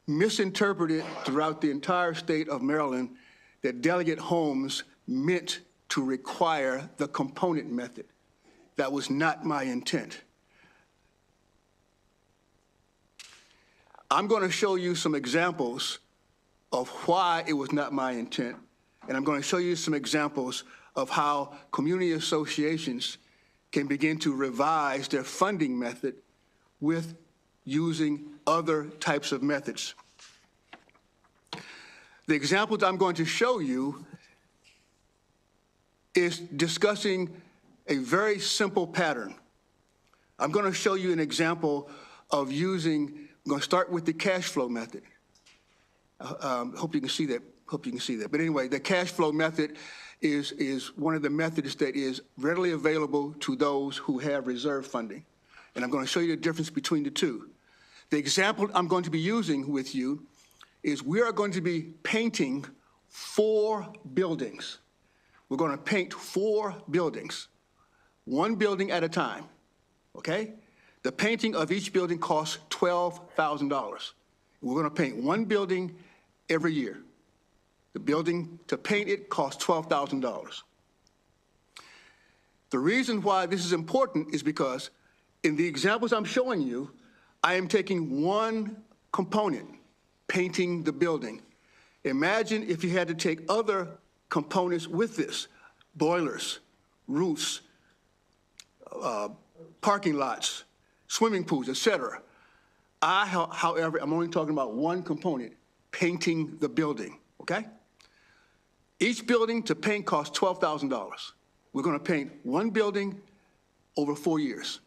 misinterpreted throughout the entire state of Maryland that Delegate Holmes meant to require the component method. That was not my intent. I'm going to show you some examples of why it was not my intent, and I'm going to show you some examples of how community associations can begin to revise their funding method with using other types of methods. The example that I'm going to show you is discussing a very simple pattern. I'm going to show you an example of using, I'm going to start with the cash flow method. Hope you can see that. But anyway, the cash flow method is one of the methods that is readily available to those who have reserve funding. And I'm going to show you the difference between the two. The example I'm going to be using with you is we are going to be painting 4 buildings. We're going to paint 4 buildings, 1 building at a time, okay? The painting of each building costs $12,000. We're going to paint 1 building every year. The building, to paint it, costs $12,000. The reason why this is important is because in the examples I'm showing you, I am taking one component, painting the building. Imagine if you had to take other components with this, boilers, roofs, parking lots, swimming pools, etc. However, I'm only talking about one component, painting the building, okay? Each building to paint costs $12,000. We're going to paint one building over 4 years.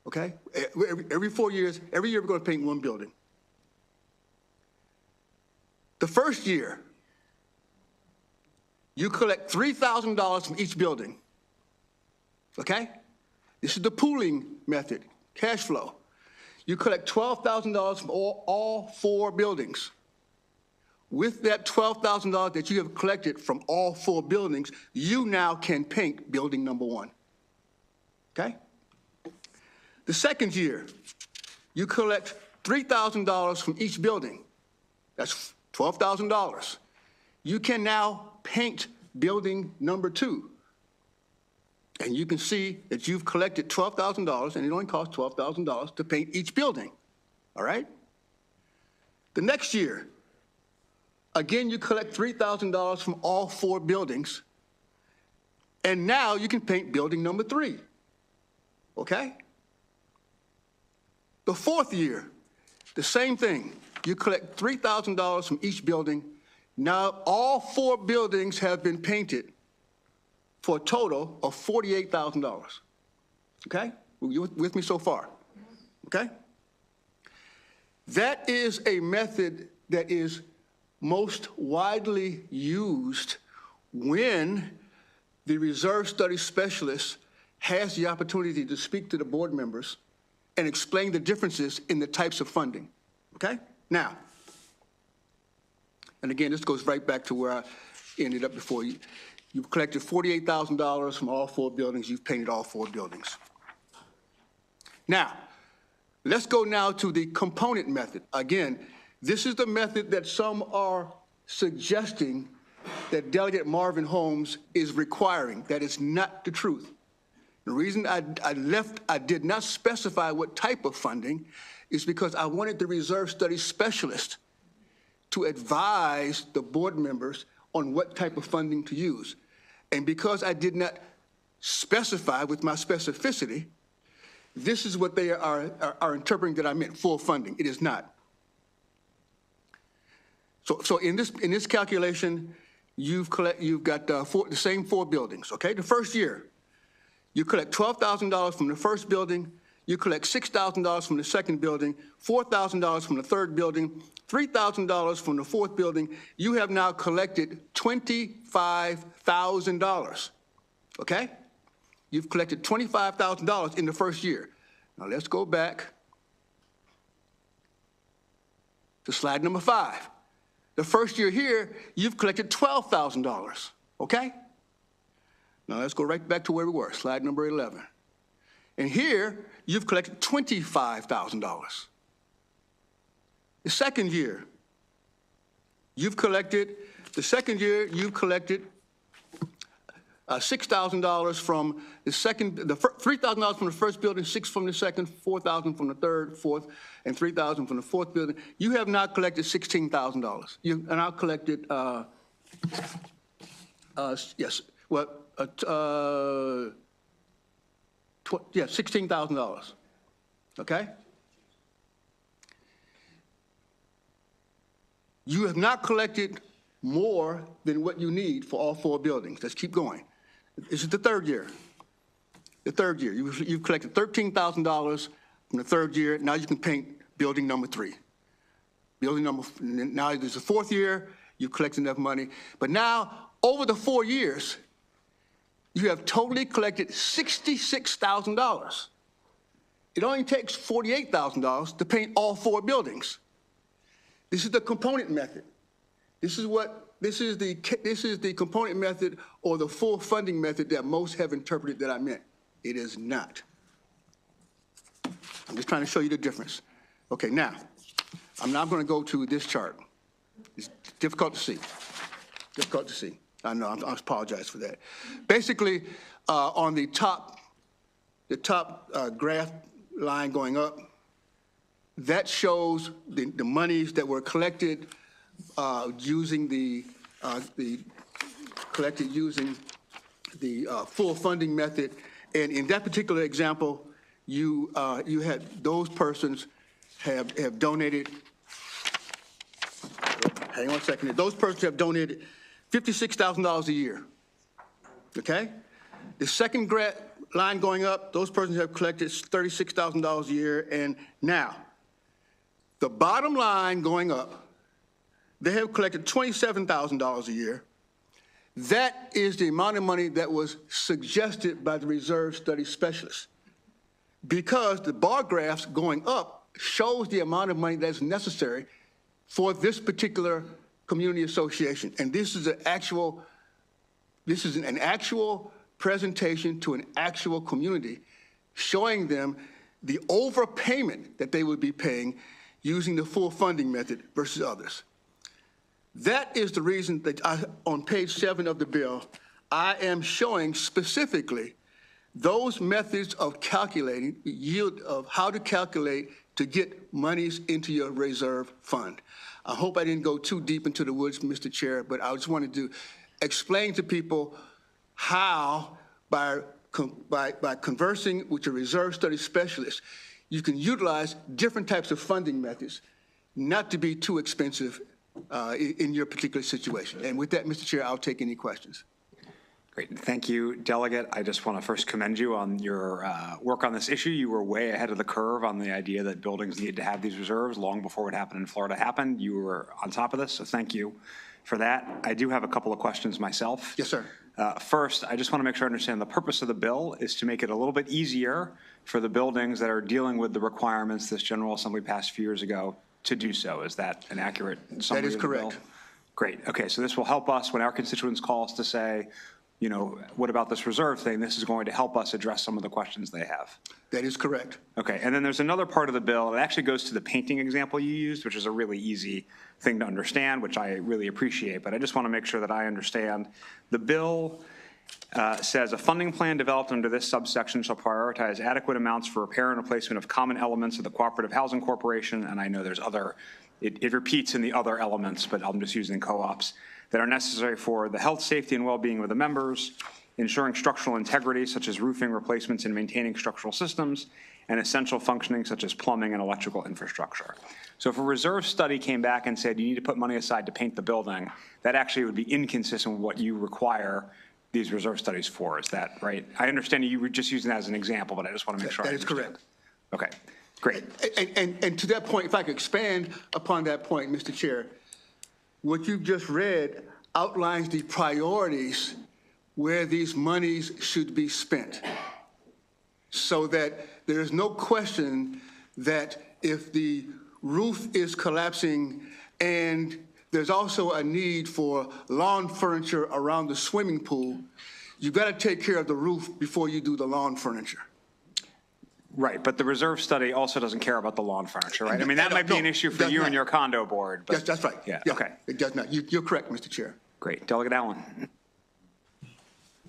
Okay? Every 4 years, every year we're going to paint one building. The first year, you collect $3,000 from each building. Okay? This is the pooling method, cash flow. You collect $12,000 from all 4 buildings. With that $12,000 that you have collected from all 4 buildings, you now can paint building number 1. Okay? The second year, you collect $3,000 from each building. That's $12,000. You can now paint building number 2. And you can see that you've collected $12,000, and it only costs $12,000 to paint each building. All right? The next year, again, you collect $3,000 from all 4 buildings, and now you can paint building number 3. Okay? The fourth year, the same thing. You collect $3,000 from each building. Now all 4 buildings have been painted for a total of $48,000. Okay? You with me so far? Okay? That is a method that is most widely used when the reserve study specialist has the opportunity to speak to the board members and explain the differences in the types of funding. Okay? Now, and again, this goes right back to where I ended up before. You've collected $48,000 from all 4 buildings. You've painted all 4 buildings. Now, let's go now to the component method. Again, this is the method that some are suggesting that Delegate Marvin Holmes is requiring. That is not the truth. The reason I did not specify what type of funding is because I wanted the reserve study specialist to advise the board members on what type of funding to use. And because I did not specify with my specificity, this is what they are interpreting that I meant full funding. It is not. So in this calculation, you've got the same 4 buildings. Okay, the first year, you collect $12,000 from the first building. You collect $6,000 from the second building, $4,000 from the third building, $3,000 from the fourth building. You have now collected $25,000. Okay? You've collected $25,000 in the first year. Now let's go back to slide number 5. The first year here, you've collected $12,000. Okay? Now let's go right back to where we were, slide number 11. And here, you've collected $25,000. The second year, you've collected $6,000 from the second, $3,000 from the first building, $6,000 from the second, $4,000 from the third, fourth, and $3,000 from the fourth building. You have now collected $16,000. You have now collected, $16,000. Okay? You have not collected more than what you need for all 4 buildings. Let's keep going. This is the third year. The third year, you've collected $13,000 from the third year. Now you can paint building number 3. Now there's the fourth year, you've collected enough money. But now, over the 4 years, you have totally collected $66,000. It only takes $48,000 to paint all 4 buildings. This is the component method. This is the component method or the full funding method that most have interpreted that I meant. It is not. I'm just trying to show you the difference. Okay, now, I'm now going to go to this chart. It's difficult to see. Difficult to see. I know, I apologize for that. Basically, on the top graph line going up, that shows the monies that were collected using the full funding method. And in that particular example, you had those persons have donated. Hang on a second. Those persons have donated $56,000 a year. Okay? The second line going up, those persons have collected $36,000 a year. And now, the bottom line going up, they have collected $27,000 a year. That is the amount of money that was suggested by the reserve study specialist. Because the bar graphs going up shows the amount of money that's necessary for this particular community association. And this is an actual presentation to an actual community, showing them the overpayment that they would be paying using the full funding method versus others. That is the reason that on page 7 of the bill, I am showing specifically those methods of calculating the yield of how to calculate to get monies into your reserve fund. I hope I didn't go too deep into the woods, Mr. Chair, but I just wanted to explain to people how, by conversing with your reserve study specialist, you can utilize different types of funding methods, not to be too expensive in your particular situation. And with that, Mr. Chair, I'll take any questions. Great. Thank you, Delegate. I just want to first commend you on your work on this issue. You were way ahead of the curve on the idea that buildings need to have these reserves long before what happened in Florida happened. You were on top of this, so thank you for that. I do have a couple of questions myself. Yes, sir. First, I just want to make sure I understand the purpose of the bill is to make it a little bit easier for the buildings that are dealing with the requirements this General Assembly passed a few years ago to do so. Is that an accurate summary? That is of the correct. bill? Great. Okay, so this will help us when our constituents call us to say, you know, what about this reserve thing? This is going to help us address some of the questions they have. That is correct. Okay, and then there's another part of the bill. It actually goes to the painting example you used, which is a really easy thing to understand, which I really appreciate. But I just want to make sure that I understand. The bill says a funding plan developed under this subsection shall prioritize adequate amounts for repair and replacement of common elements of the Cooperative Housing Corporation. And I know there's other, it repeats in the other elements, but I'm just using co-ops that are necessary for the health, safety, and well-being of the members, ensuring structural integrity such as roofing replacements and maintaining structural systems, and essential functioning such as plumbing and electrical infrastructure. So if a reserve study came back and said you need to put money aside to paint the building, that actually would be inconsistent with what you require these reserve studies for. Is that right? I understand you were just using that as an example, but I just want to make sure. That is correct. Okay, great. And to that point, if I could expand upon that point, Mr. Chair, what you've just read outlines the priorities where these monies should be spent, so that there is no question that if the roof is collapsing and there's also a need for lawn furniture around the swimming pool, you've got to take care of the roof before you do the lawn furniture. Right, but the reserve study also doesn't care about the lawn furniture, right? I mean, that might be an issue for you and your condo board. But Yes, that's right. Yeah, Yeah, okay. it does not. You're correct, Mr. Chair. Great. Delegate Allen.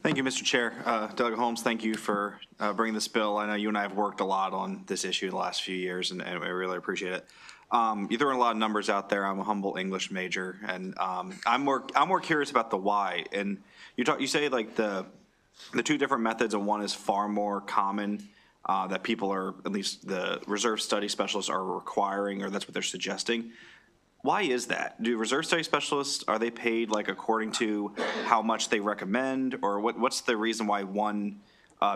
Thank you, Mr. Chair. Delegate Holmes, thank you for bringing this bill. I know you and I have worked a lot on this issue the last few years, and I really appreciate it. You threw in a lot of numbers out there. I'm a humble English major, and I'm more curious about the why. And you say like the two different methods, and one is far more common that people are, at least the reserve study specialists are requiring, or that's what they're suggesting. Why is that? Do reserve study specialists, are they paid like according to how much they recommend, or what's the reason why one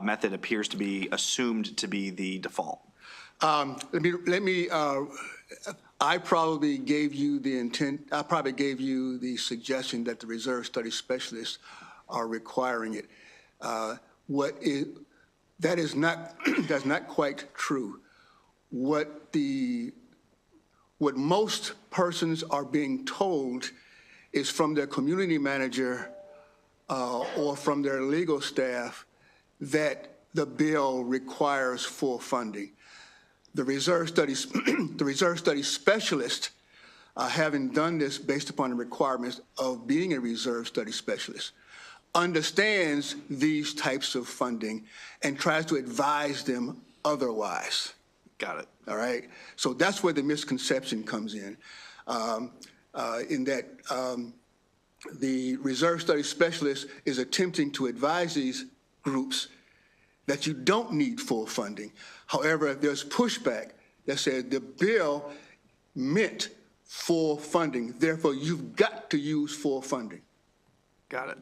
method appears to be assumed to be the default? I probably gave you the intent, I probably gave you the suggestion that the reserve study specialists are requiring it. That is not, that's not quite true. What most persons are being told is from their community manager or from their legal staff that the bill requires full funding. The reserve studies, the reserve studies specialist, having done this based upon the requirements of being a reserve study specialist, understands these types of funding and tries to advise them otherwise. Got it. All right. So that's where the misconception comes in that the reserve study specialist is attempting to advise these groups that you don't need full funding. However, there's pushback that says the bill meant full funding, therefore you've got to use full funding. Got it.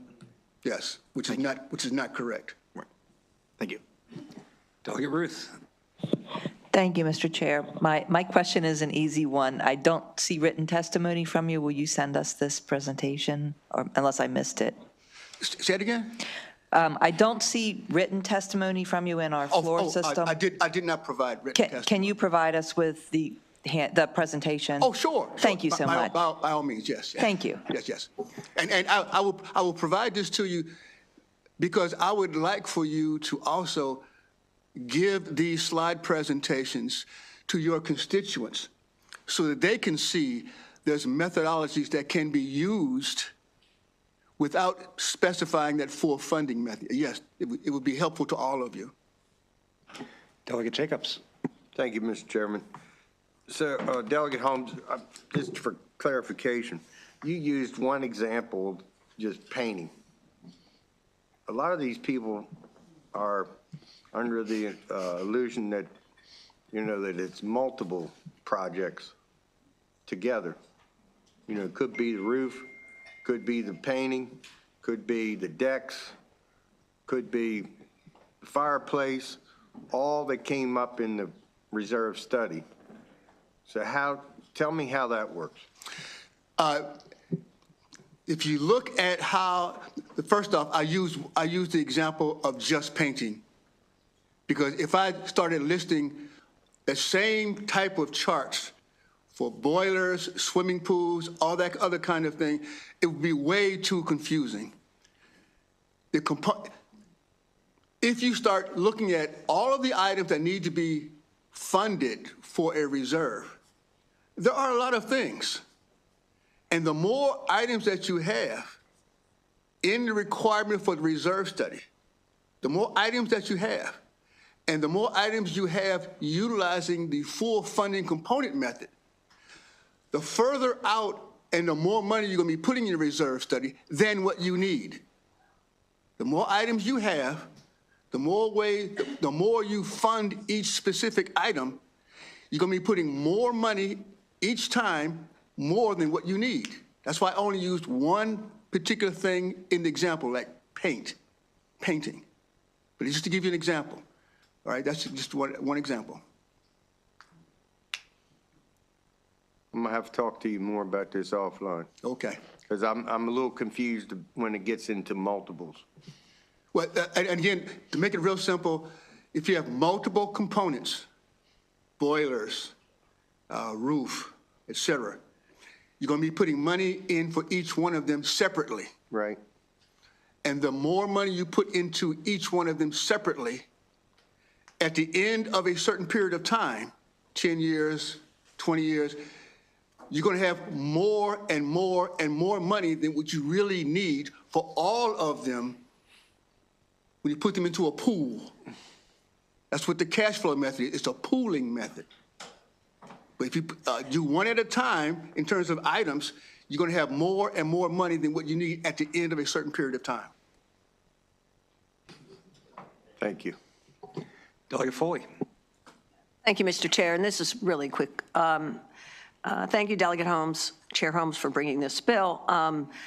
Yes, which is not correct. Thank you. Delegate Ruth. Thank you, Mr. Chair. My question is an easy one. I don't see written testimony from you. Will you send us this presentation, or unless I missed it? Say it again? I don't see written testimony from you in our floor system. I did not provide written testimony. Can you provide us with the presentation? Oh, sure. Thank you so much. By all means, yes. Thank you. Yes. And I will provide this to you because I would like for you to also give these slide presentations to your constituents so that they can see there's methodologies that can be used without specifying that full funding method. Yes, it would be helpful to all of you. Delegate Jacobs. Thank you, Mr. Chairman. So, Delegate Holmes, just for clarification, you used one example of just painting. A lot of these people are under the illusion that, that it's multiple projects together. It could be the roof, could be the painting, could be the decks, could be the fireplace, all that came up in the reserve study. So tell me how that works. If you look at how, first off, I use the example of just painting. Because if I started listing the same type of charts for boilers, swimming pools, all that other kind of thing, it would be way too confusing. If you start looking at all of the items that need to be funded for a reserve, there are a lot of things. And the more items that you have in the requirement for the reserve study, the more items that you have, and the more items you have utilizing the full funding component method, the further out and the more money you're going to be putting in the reserve study than what you need. The more items you have, the more you fund each specific item, you're going to be putting more money each time, more than what you need. That's why I only used one particular thing in the example, like painting. But just to give you an example. All right, that's just one example. I'm gonna have to talk to you more about this offline. Okay. Because I'm a little confused when it gets into multiples. Well, and again, to make it real simple, if you have multiple components, boilers, roof, et cetera, you're gonna be putting money in for each one of them separately. Right. And the more money you put into each one of them separately, at the end of a certain period of time, 10 years, 20 years, you're going to have more and more and more money than what you really need for all of them when you put them into a pool. That's what the cash flow method is. It's a pooling method. But if you do one at a time in terms of items, you're going to have more and more money than what you need at the end of a certain period of time. Thank you. Delegate Foley. Thank you, Mr. Chair, and this is really quick. Thank you, Delegate Holmes, Chair Holmes, for bringing this bill.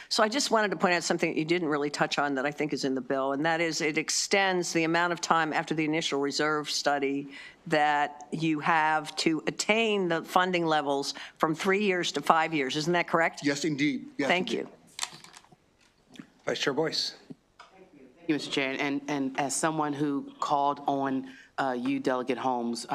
So I just wanted to point out something that you didn't really touch on that I think is in the bill, and that is it extends the amount of time after the initial reserve study that you have to attain the funding levels from 3 years to 5 years. Isn't that correct? Yes, indeed. Yes, Thank indeed. you. Vice Chair Boyce. Thank you, Mr. Chair. And as someone who called on you, Delegate Holmes,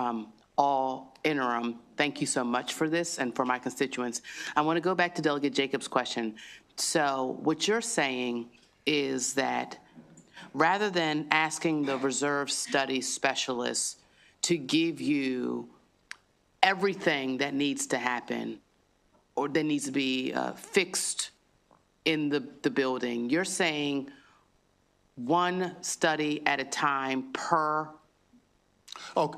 all interim, thank you so much for this and for my constituents. I want to go back to Delegate Jacobs' question. So what you're saying is that rather than asking the reserve study specialists to give you everything that needs to happen or that needs to be fixed in the building, you're saying one study at a time per. Oh,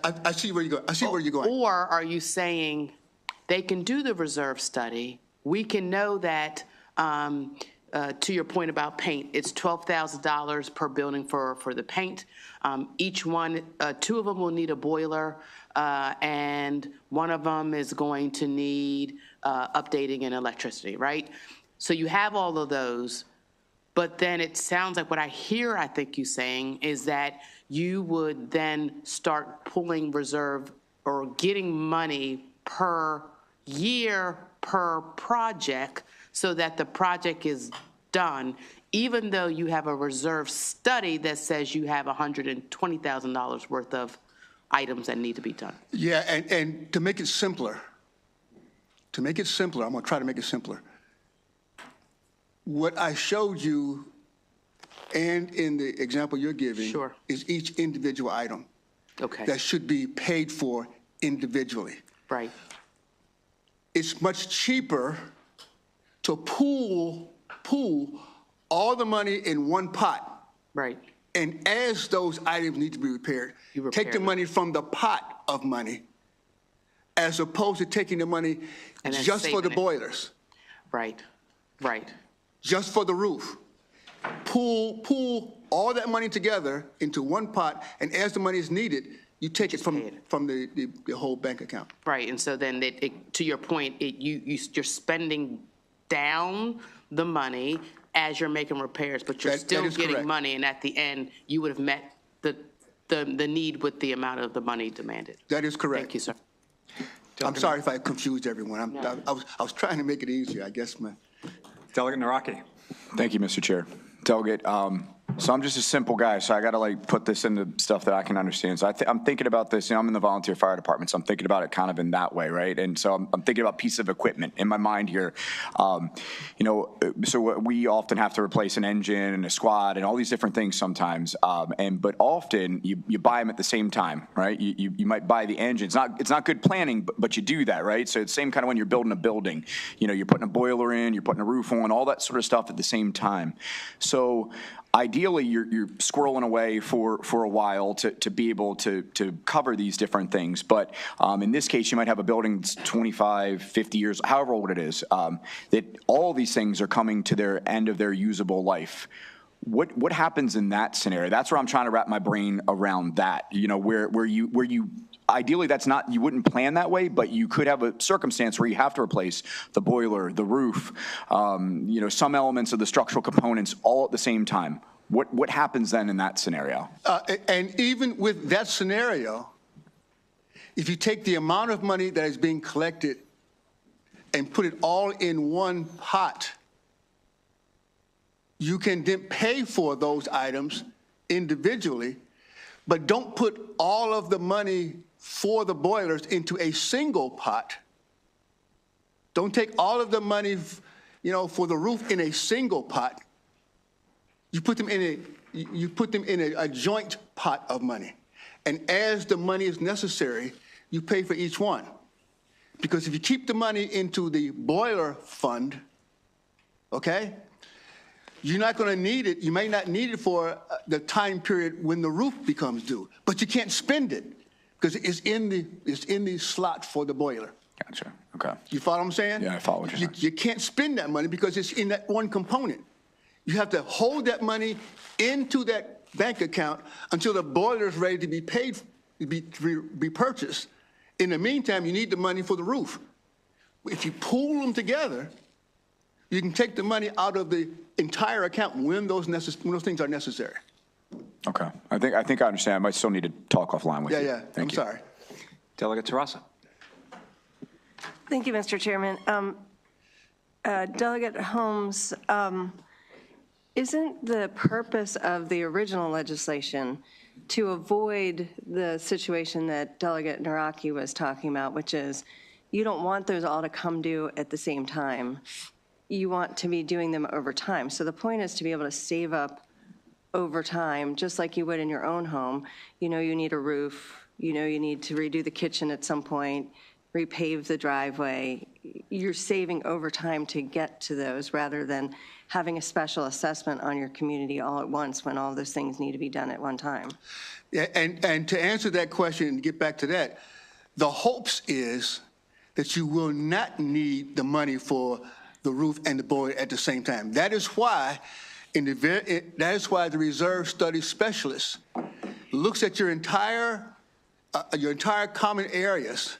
I see where you're going. I see where you're going. Or are you saying they can do the reserve study? We can know that, to your point about paint, it's $12,000 per building for the paint. Each one, two of them will need a boiler, and one of them is going to need updating in electricity, right? So you have all of those. But then it sounds like what I hear, I think you saying, is that you would then start pulling reserve or getting money per year, per project, so that the project is done, even though you have a reserve study that says you have $120,000 worth of items that need to be done. Yeah, and to make it simpler, I'm going to try to make it simpler. What I showed you and in the example you're giving is each individual item that should be paid for individually. Right. It's much cheaper to pool all the money in one pot. Right. And as those items need to be repaired, take the money from the pot of money as opposed to taking the money just for the boilers. Right, right. Just for the roof. Pool all that money together into one pot, and as the money is needed, you take it from the whole bank account. Right, and so then to your point, you're spending down the money as you're making repairs, but you're still getting money, and at the end, you would have met the need with the amount of the money demanded. That is correct. Thank you, sir. I'm sorry if I confused everyone. I was trying to make it easier, I guess, man. Delegate Naraki. Thank you, Mr. Chair. Delegate, so I'm just a simple guy, so I got to put this into stuff that I can understand. So I'm thinking about this, I'm in the volunteer fire department, so I'm thinking about it kind of in that way, right? And so I'm thinking about piece of equipment in my mind here. So we often have to replace an engine and a squad and all these different things sometimes. But often you buy them at the same time, right? You might buy the engine. It's not good planning, but you do that, right? So it's the same kind of when you're building a building. You're putting a boiler in, you're putting a roof on, all that sort of stuff at the same time. So ideally, you're squirreling away for a while to be able to cover these different things. But in this case, you might have a building that's 25, 50 years, however old it is, that all these things are coming to their end of their usable life. What happens in that scenario? That's where I'm trying to wrap my brain around that, where you ideally that's not, you wouldn't plan that way, but you could have a circumstance where you have to replace the boiler, the roof, some elements of the structural components all at the same time. What happens then in that scenario? And even with that scenario, if you take the amount of money that is being collected and put it all in one pot, you can then pay for those items individually, but don't put all of the money for the boilers into a single pot. Don't take all of the money, for the roof in a single pot. You put them in a joint pot of money. And as the money is necessary, you pay for each one. Because if you keep the money into the boiler fund, okay, you're not going to need it. You may not need it for the time period when the roof becomes due, but you can't spend it because it's in the slot for the boiler. Gotcha. Okay. You follow what I'm saying? Yeah, I follow what you're saying. You can't spend that money because it's in that one component. You have to hold that money into that bank account until the boiler is ready to be paid, be purchased. In the meantime, you need the money for the roof. If you pool them together, you can take the money out of the entire account when those things are necessary. Okay. I think I understand. I might still need to talk offline with you. Yeah. Thank you. Sorry. Delegate Terrassa. Thank you, Mr. Chairman. Delegate Holmes, isn't the purpose of the original legislation to avoid the situation that Delegate Naraki was talking about, which is you don't want those all to come due at the same time. You want to be doing them over time. So the point is to be able to save up over time, just like you would in your own home. You need a roof, you need to redo the kitchen at some point, repave the driveway. You're saving over time to get to those rather than having a special assessment on your community all at once when all those things need to be done at one time. Yeah, and to answer that question and get back to that, the hopes is that you will not need the money for the roof and the boiler at the same time. That is why the reserve study specialist looks at your entire common areas,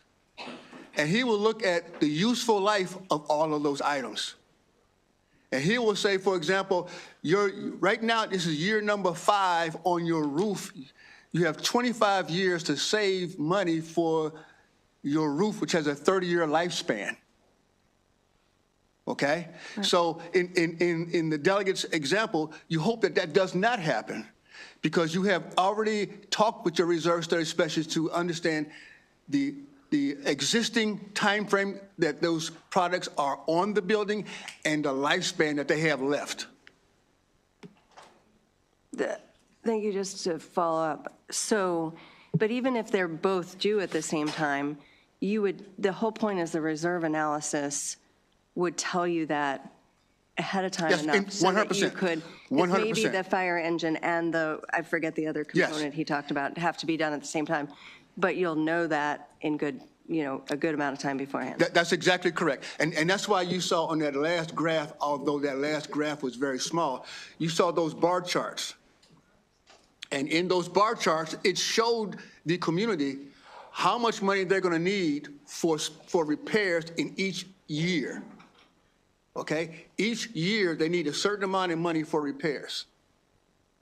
and he will look at the useful life of all of those items. And he will say, for example, right now, this is year number 5 on your roof. You have 25 years to save money for your roof, which has a 30-year lifespan. Okay? Right. So in the delegate's example, you hope that that does not happen because you have already talked with your reserve study specialist to understand the existing time frame that those products are on the building and the lifespan that they have left. Thank you. Just to follow up. So, but even if they're both due at the same time, the whole point is the reserve analysis would tell you that ahead of time enough so that you could, 100%. Maybe the fire engine and I forget the other component he talked about, have to be done at the same time. But you'll know that in a good amount of time beforehand. That's exactly correct. And that's why you saw on that last graph, although that last graph was very small, you saw those bar charts. And in those bar charts, it showed the community how much money they're going to need for repairs in each year. Okay? Each year, they need a certain amount of money for repairs.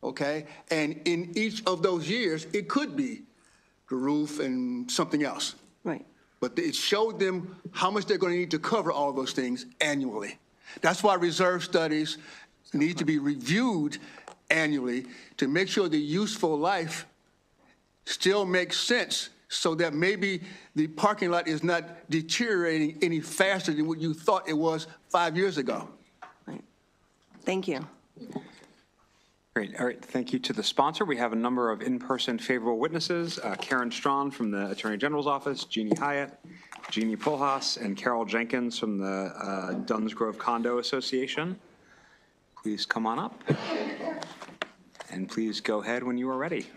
Okay? And in each of those years, it could be the roof and something else. Right. But it showed them how much they're going to need to cover all those things annually. That's why reserve studies need to be reviewed annually to make sure the useful life still makes sense so that maybe the parking lot is not deteriorating any faster than what you thought it was 5 years ago. Right. Thank you. Great. All right. Thank you to the sponsor. We have a number of in-person favorable witnesses. Karen Strawn from the Attorney General's Office, Jeannie Hyatt, Jeannie Pulhas, and Carol Jenkins from the Duns Grove Condo Association. Please come on up. And please go ahead when you are ready.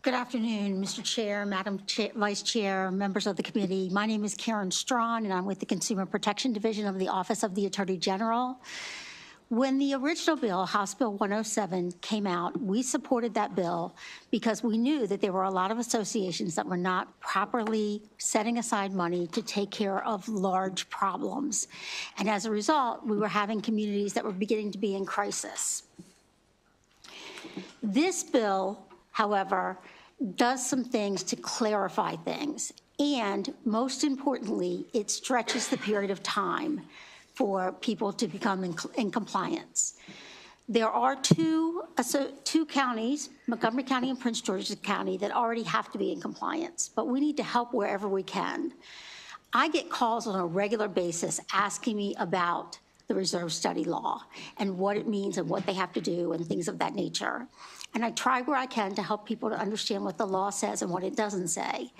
Good afternoon, Mr. Chair, Madam Vice Chair, members of the committee. My name is Karen Strawn, and I'm with the Consumer Protection Division of the Office of the Attorney General. When the original bill, House Bill 107, came out, we supported that bill because we knew that there were a lot of associations that were not properly setting aside money to take care of large problems. And as a result, we were having communities that were beginning to be in crisis. This bill, however, does some things to clarify things. And most importantly, it stretches the period of time for people to become in compliance. There are two counties, Montgomery County and Prince George's County, that already have to be in compliance, but we need to help wherever we can. I get calls on a regular basis asking me about the reserve study law and what it means and what they have to do and things of that nature. And I try where I can to help people to understand what the law says and what it doesn't say.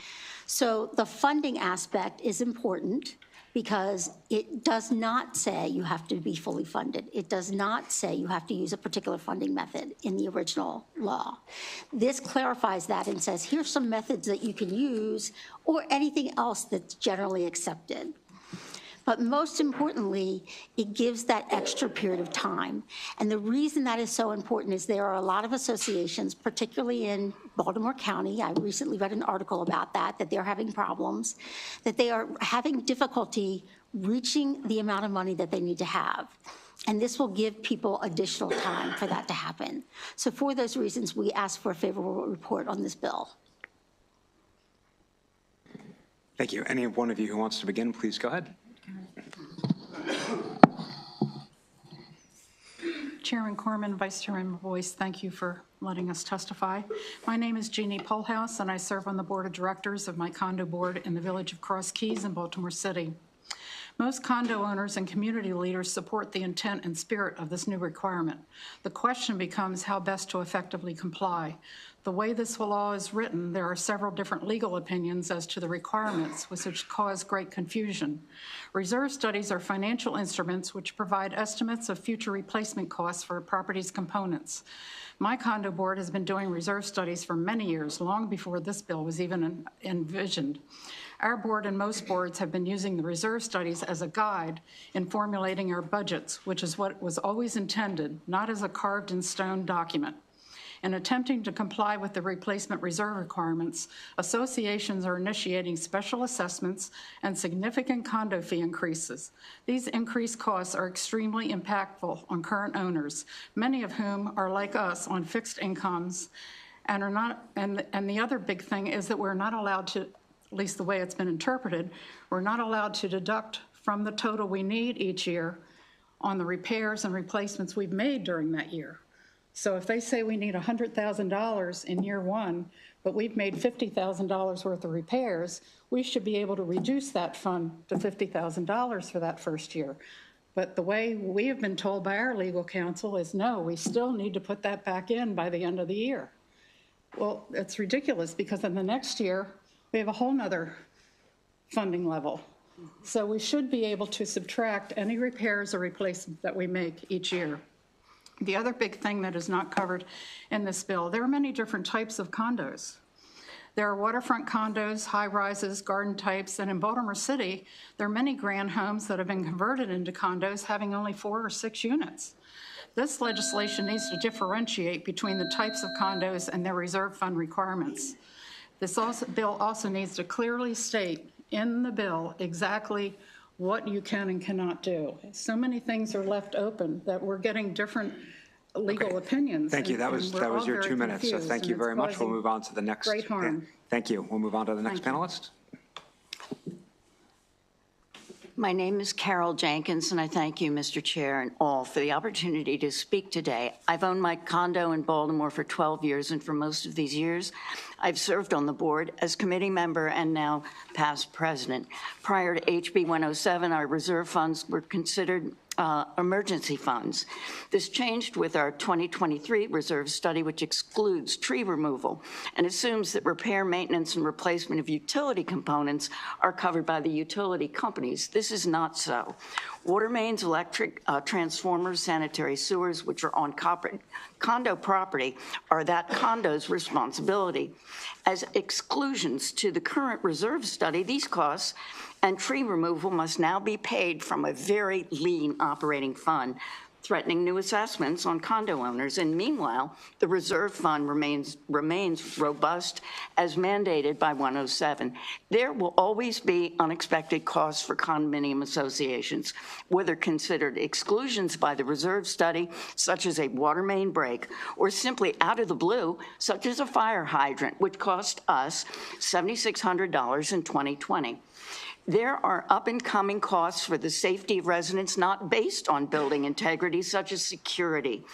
So the funding aspect is important, because it does not say you have to be fully funded. It does not say you have to use a particular funding method in the original law. This clarifies that and says, here's some methods that you can use or anything else that's generally accepted. But most importantly, it gives that extra period of time. And the reason that is so important is there are a lot of associations, particularly in Baltimore County. I recently read an article about that they're having problems, that they are having difficulty reaching the amount of money that they need to have. And this will give people additional time for that to happen. So for those reasons, we ask for a favorable report on this bill. Thank you. Any one of you who wants to begin, please go ahead. Chairman Corman, Vice Chairman Boyce, thank you for letting us testify. My name is Jeannie Pulhas, and I serve on the board of directors of my condo board in the village of Cross Keys in Baltimore City. Most condo owners and community leaders support the intent and spirit of this new requirement. The question becomes how best to effectively comply. The way this law is written, there are several different legal opinions as to the requirements, which cause great confusion. Reserve studies are financial instruments which provide estimates of future replacement costs for a property's components. My condo board has been doing reserve studies for many years, long before this bill was even envisioned. Our board and most boards have been using the reserve studies as a guide in formulating our budgets, which is what was always intended, not as a carved in stone document. In attempting to comply with the replacement reserve requirements, associations are initiating special assessments and significant condo fee increases. These increased costs are extremely impactful on current owners, many of whom are like us on fixed incomes and are not, and the other big thing is that we're not allowed to, at least the way it's been interpreted, we're not allowed to deduct from the total we need each year on the repairs and replacements we've made during that year. So if they say we need $100,000 in year one, but we've made $50,000 worth of repairs, we should be able to reduce that fund to $50,000 for that first year. But the way we have been told by our legal counsel is no, we still need to put that back in by the end of the year. Well, it's ridiculous because in the next year, we have a whole nother funding level. So we should be able to subtract any repairs or replacements that we make each year. The other big thing that is not covered in this bill, there are many different types of condos. There are waterfront condos, high-rises, garden types, and in Baltimore City, there are many grand homes that have been converted into condos having only 4 or 6 units. This legislation needs to differentiate between the types of condos and their reserve fund requirements. This bill also needs to clearly state in the bill exactly what you can and cannot do. So many things are left open that we're getting different legal opinions. Thank you. That was your 2 minutes. So thank you very much. We'll move on to the next. Great harm. Thank you. We'll move on to the next panelist. My name is Carol Jenkins, and I thank you, Mr. Chair, and all for the opportunity to speak today. I've owned my condo in Baltimore for 12 years, and for most of these years, I've served on the board as committee member and now past president. Prior to HB 107, our reserve funds were considered emergency funds. This changed with our 2023 reserve study, which excludes tree removal and assumes that repair, maintenance, and replacement of utility components are covered by the utility companies. This is not so. Water mains, electric transformers, sanitary sewers, which are on condo property, are that condo's responsibility. As exclusions to the current reserve study, these costs and tree removal must now be paid from a very lean operating fund, threatening new assessments on condo owners. And meanwhile, the reserve fund remains robust as mandated by 107. There will always be unexpected costs for condominium associations, whether considered exclusions by the reserve study, such as a water main break, or simply out of the blue, such as a fire hydrant, which cost us $7,600 in 2020. There are up-and-coming costs for the safety of residents not based on building integrity, such as security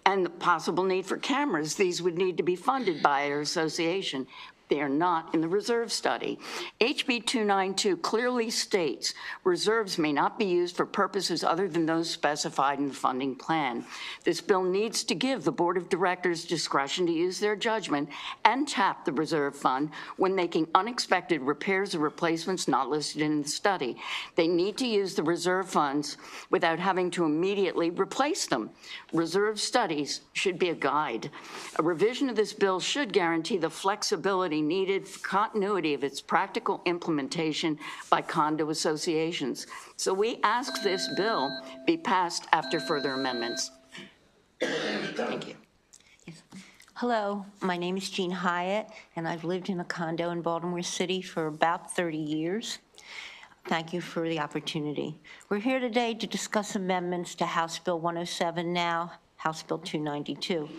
and the possible need for cameras. These would need to be funded by our association. They are not in the reserve study. HB 292 clearly states reserves may not be used for purposes other than those specified in the funding plan. This bill needs to give the Board of Directors discretion to use their judgment and tap the reserve fund when making unexpected repairs or replacements not listed in the study. They need to use the reserve funds without having to immediately replace them. Reserve studies should be a guide. A revision of this bill should guarantee the flexibility needed for continuity of its practical implementation by condo associations. So we ask this bill be passed after further amendments. Thank you. Hello, my name is Jean Hyatt, and I've lived in a condo in Baltimore City for about 30 years. Thank you for the opportunity. We're here today to discuss amendments to House Bill 107, now House Bill 292.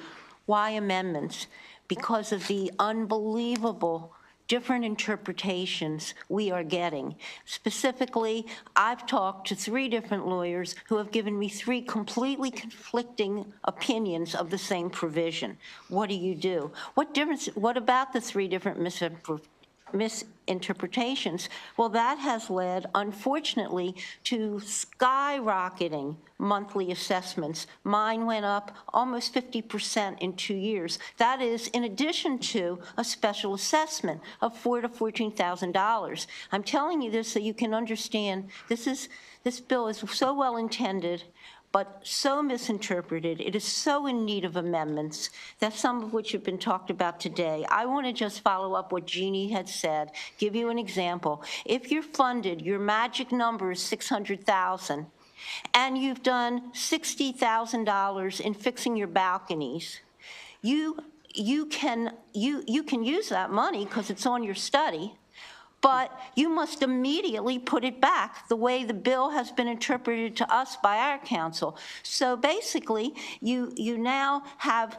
Why amendments? Because of the unbelievable different interpretations we are getting. Specifically, I've talked to 3 different lawyers who have given me 3 completely conflicting opinions of the same provision. What do you do? What about the 3 different misinterpretations? Well, that has led, unfortunately, to skyrocketing monthly assessments. Mine went up almost 50% in 2 years. That is in addition to a special assessment of $4,000 to $14,000. I'm telling you this so you can understand this bill is so well intended, but so misinterpreted. It is so in need of amendments, that some of which have been talked about today. I want to just follow up what Jeannie had said, give you an example. If you're funded, your magic number is $600,000, and you've done $60,000 in fixing your balconies, you you can use that money because it's on your study, but you must immediately put it back the way the bill has been interpreted to us by our council. So basically, you now have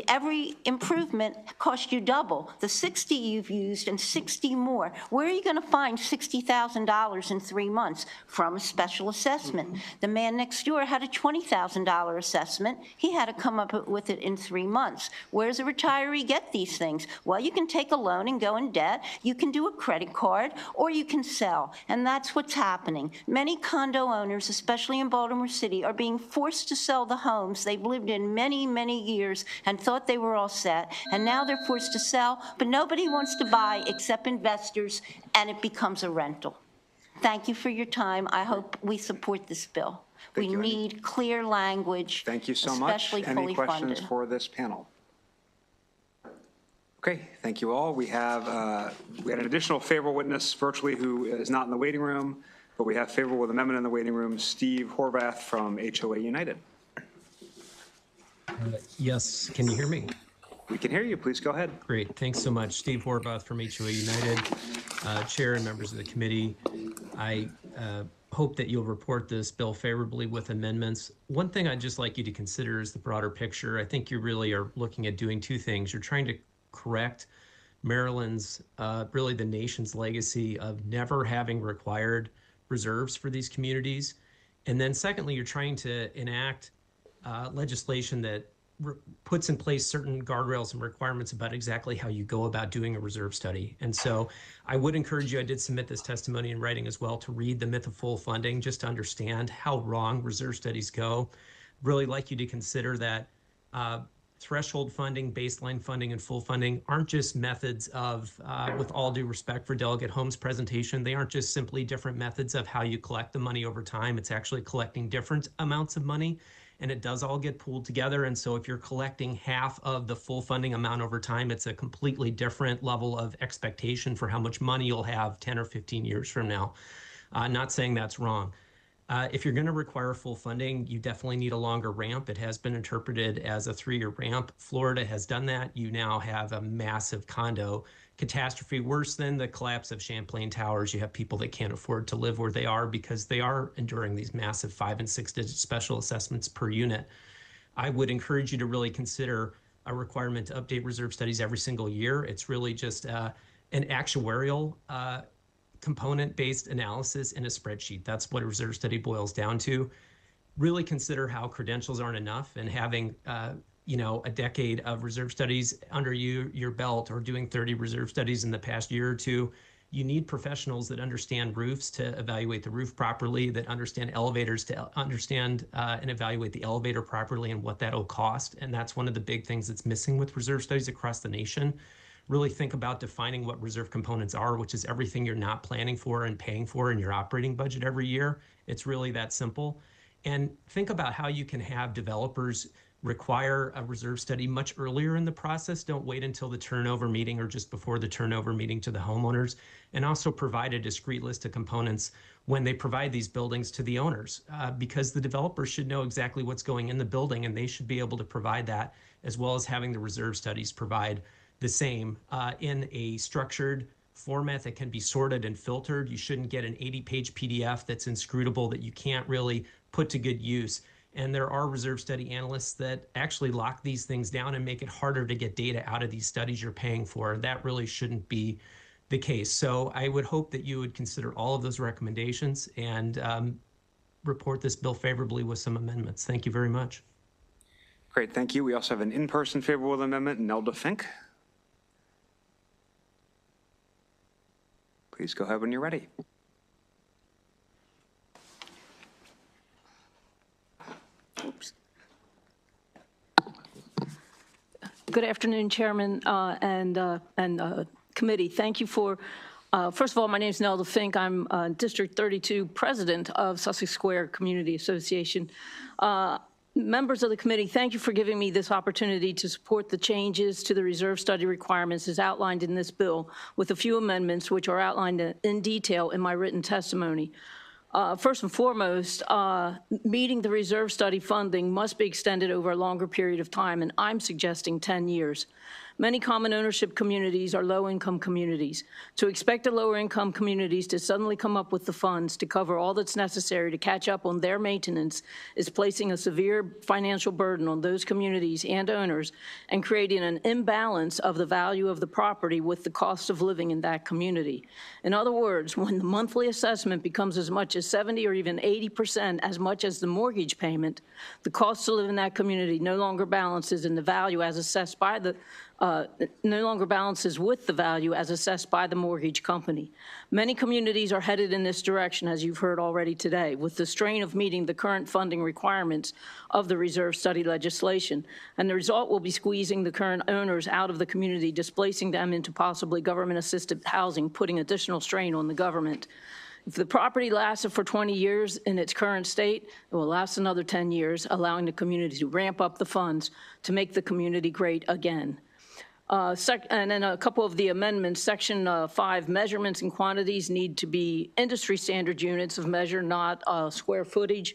every improvement cost you double. The 60 you've used and 60 more. Where are you going to find $60,000 in 3 months? From a special assessment. The man next door had a $20,000 assessment. He had to come up with it in 3 months. Where does a retiree get these things? Well, you can take a loan and go in debt. You can do a credit card, or you can sell. And that's what's happening. Many condo owners, especially in Baltimore City, are being forced to sell the homes they've lived in many, many years and thought they were all set, and now they're forced to sell, but nobody wants to buy except investors, and it becomes a rental. Thank you for your time. I hope we support this bill. We need clear language. Thank you so much. Especially Any fully questions funded. for this panel? Okay, thank you all. We had an additional favorable witness virtually who is not in the waiting room, but we have favorable amendment in the waiting room, Steve Horvath from HOA United. Yes, can you hear me? We can hear you. Please go ahead. Great, thanks so much. Steve Horvath from HOA United, Chair and members of the committee. I hope that you'll report this bill favorably with amendments. One thing I'd just like you to consider is the broader picture. I think you really are looking at doing two things. You're trying to correct Maryland's, really the nation's legacy of never having required reserves for these communities. And then secondly, you're trying to enact legislation that puts in place certain guardrails and requirements about exactly how you go about doing a reserve study. And so I would encourage you, I did submit this testimony in writing as well, to read the myth of full funding just to understand how wrong reserve studies go. Really like you to consider that threshold funding, baseline funding, and full funding aren't just methods of, with all due respect for Delegate Holmes' presentation, they aren't just simply different methods of how you collect the money over time. It's actually collecting different amounts of money, and it does all get pooled together. And so if you're collecting half of the full funding amount over time, it's a completely different level of expectation for how much money you'll have 10 or 15 years from now. Not saying that's wrong. If you're going to require full funding, you definitely need a longer ramp. It has been interpreted as a 3-year ramp. Florida has done that. You now have a massive condo catastrophe, worse than the collapse of Champlain Towers. You have people that can't afford to live where they are because they are enduring these massive 5- and 6-digit special assessments per unit. I would encourage you to really consider a requirement to update reserve studies every single year. It's really just an actuarial component-based analysis in a spreadsheet. That's what a reserve study boils down to. Really consider how credentials aren't enough, and having a decade of reserve studies under your belt, or doing 30 reserve studies in the past year or two, you need professionals that understand roofs to evaluate the roof properly, that understand elevators to understand and evaluate the elevator properly and what that'll cost. And that's one of the big things that's missing with reserve studies across the nation. Really think about defining what reserve components are, which is everything you're not planning for and paying for in your operating budget every year. It's really that simple. And think about how you can have developers require a reserve study much earlier in the process. Don't wait until the turnover meeting or just before the turnover meeting to the homeowners, and also provide a discrete list of components when they provide these buildings to the owners, because the developers should know exactly what's going in the building, and they should be able to provide that, as well as having the reserve studies provide the same in a structured format that can be sorted and filtered. You shouldn't get an 80-page PDF that's inscrutable that you can't really put to good use. And there are reserve study analysts that actually lock these things down and make it harder to get data out of these studies you're paying for. That really shouldn't be the case. So I would hope that you would consider all of those recommendations and report this bill favorably with some amendments. Thank you very much. Great, thank you. We also have an in-person favorable amendment, Nelda Fink. Please go ahead when you're ready. Oops. Good afternoon, Chairman and committee. Thank you for, first of all, my name is Nelda Fink. I'm District 32 President of Sussex Square Community Association. Members of the committee, thank you for giving me this opportunity to support the changes to the reserve study requirements as outlined in this bill, with a few amendments which are outlined in detail in my written testimony. First and foremost, meeting the reserve study funding must be extended over a longer period of time, and I'm suggesting 10 years. Many common ownership communities are low-income communities. To expect the lower-income communities to suddenly come up with the funds to cover all that's necessary to catch up on their maintenance is placing a severe financial burden on those communities and owners and creating an imbalance of the value of the property with the cost of living in that community. In other words, when the monthly assessment becomes as much as 70 or even 80% as much as the mortgage payment, the cost to live in that community no longer balances in the value as assessed by the no longer balances with the value as assessed by the mortgage company. Many communities are headed in this direction, as you've heard already today, with the strain of meeting the current funding requirements of the reserve study legislation. And the result will be squeezing the current owners out of the community, displacing them into possibly government-assisted housing, putting additional strain on the government. If the property lasted for 20 years in its current state, it will last another 10 years, allowing the community to ramp up the funds to make the community great again. And then a couple of the amendments, Section 5, measurements and quantities need to be industry standard units of measure, not square footage.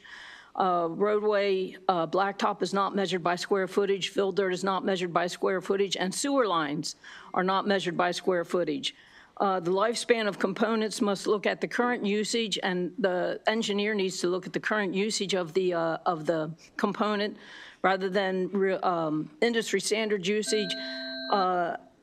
Roadway blacktop is not measured by square footage, fill dirt is not measured by square footage, and sewer lines are not measured by square footage. The lifespan of components must look at the current usage, and the engineer needs to look at the current usage of the component rather than industry standard usage.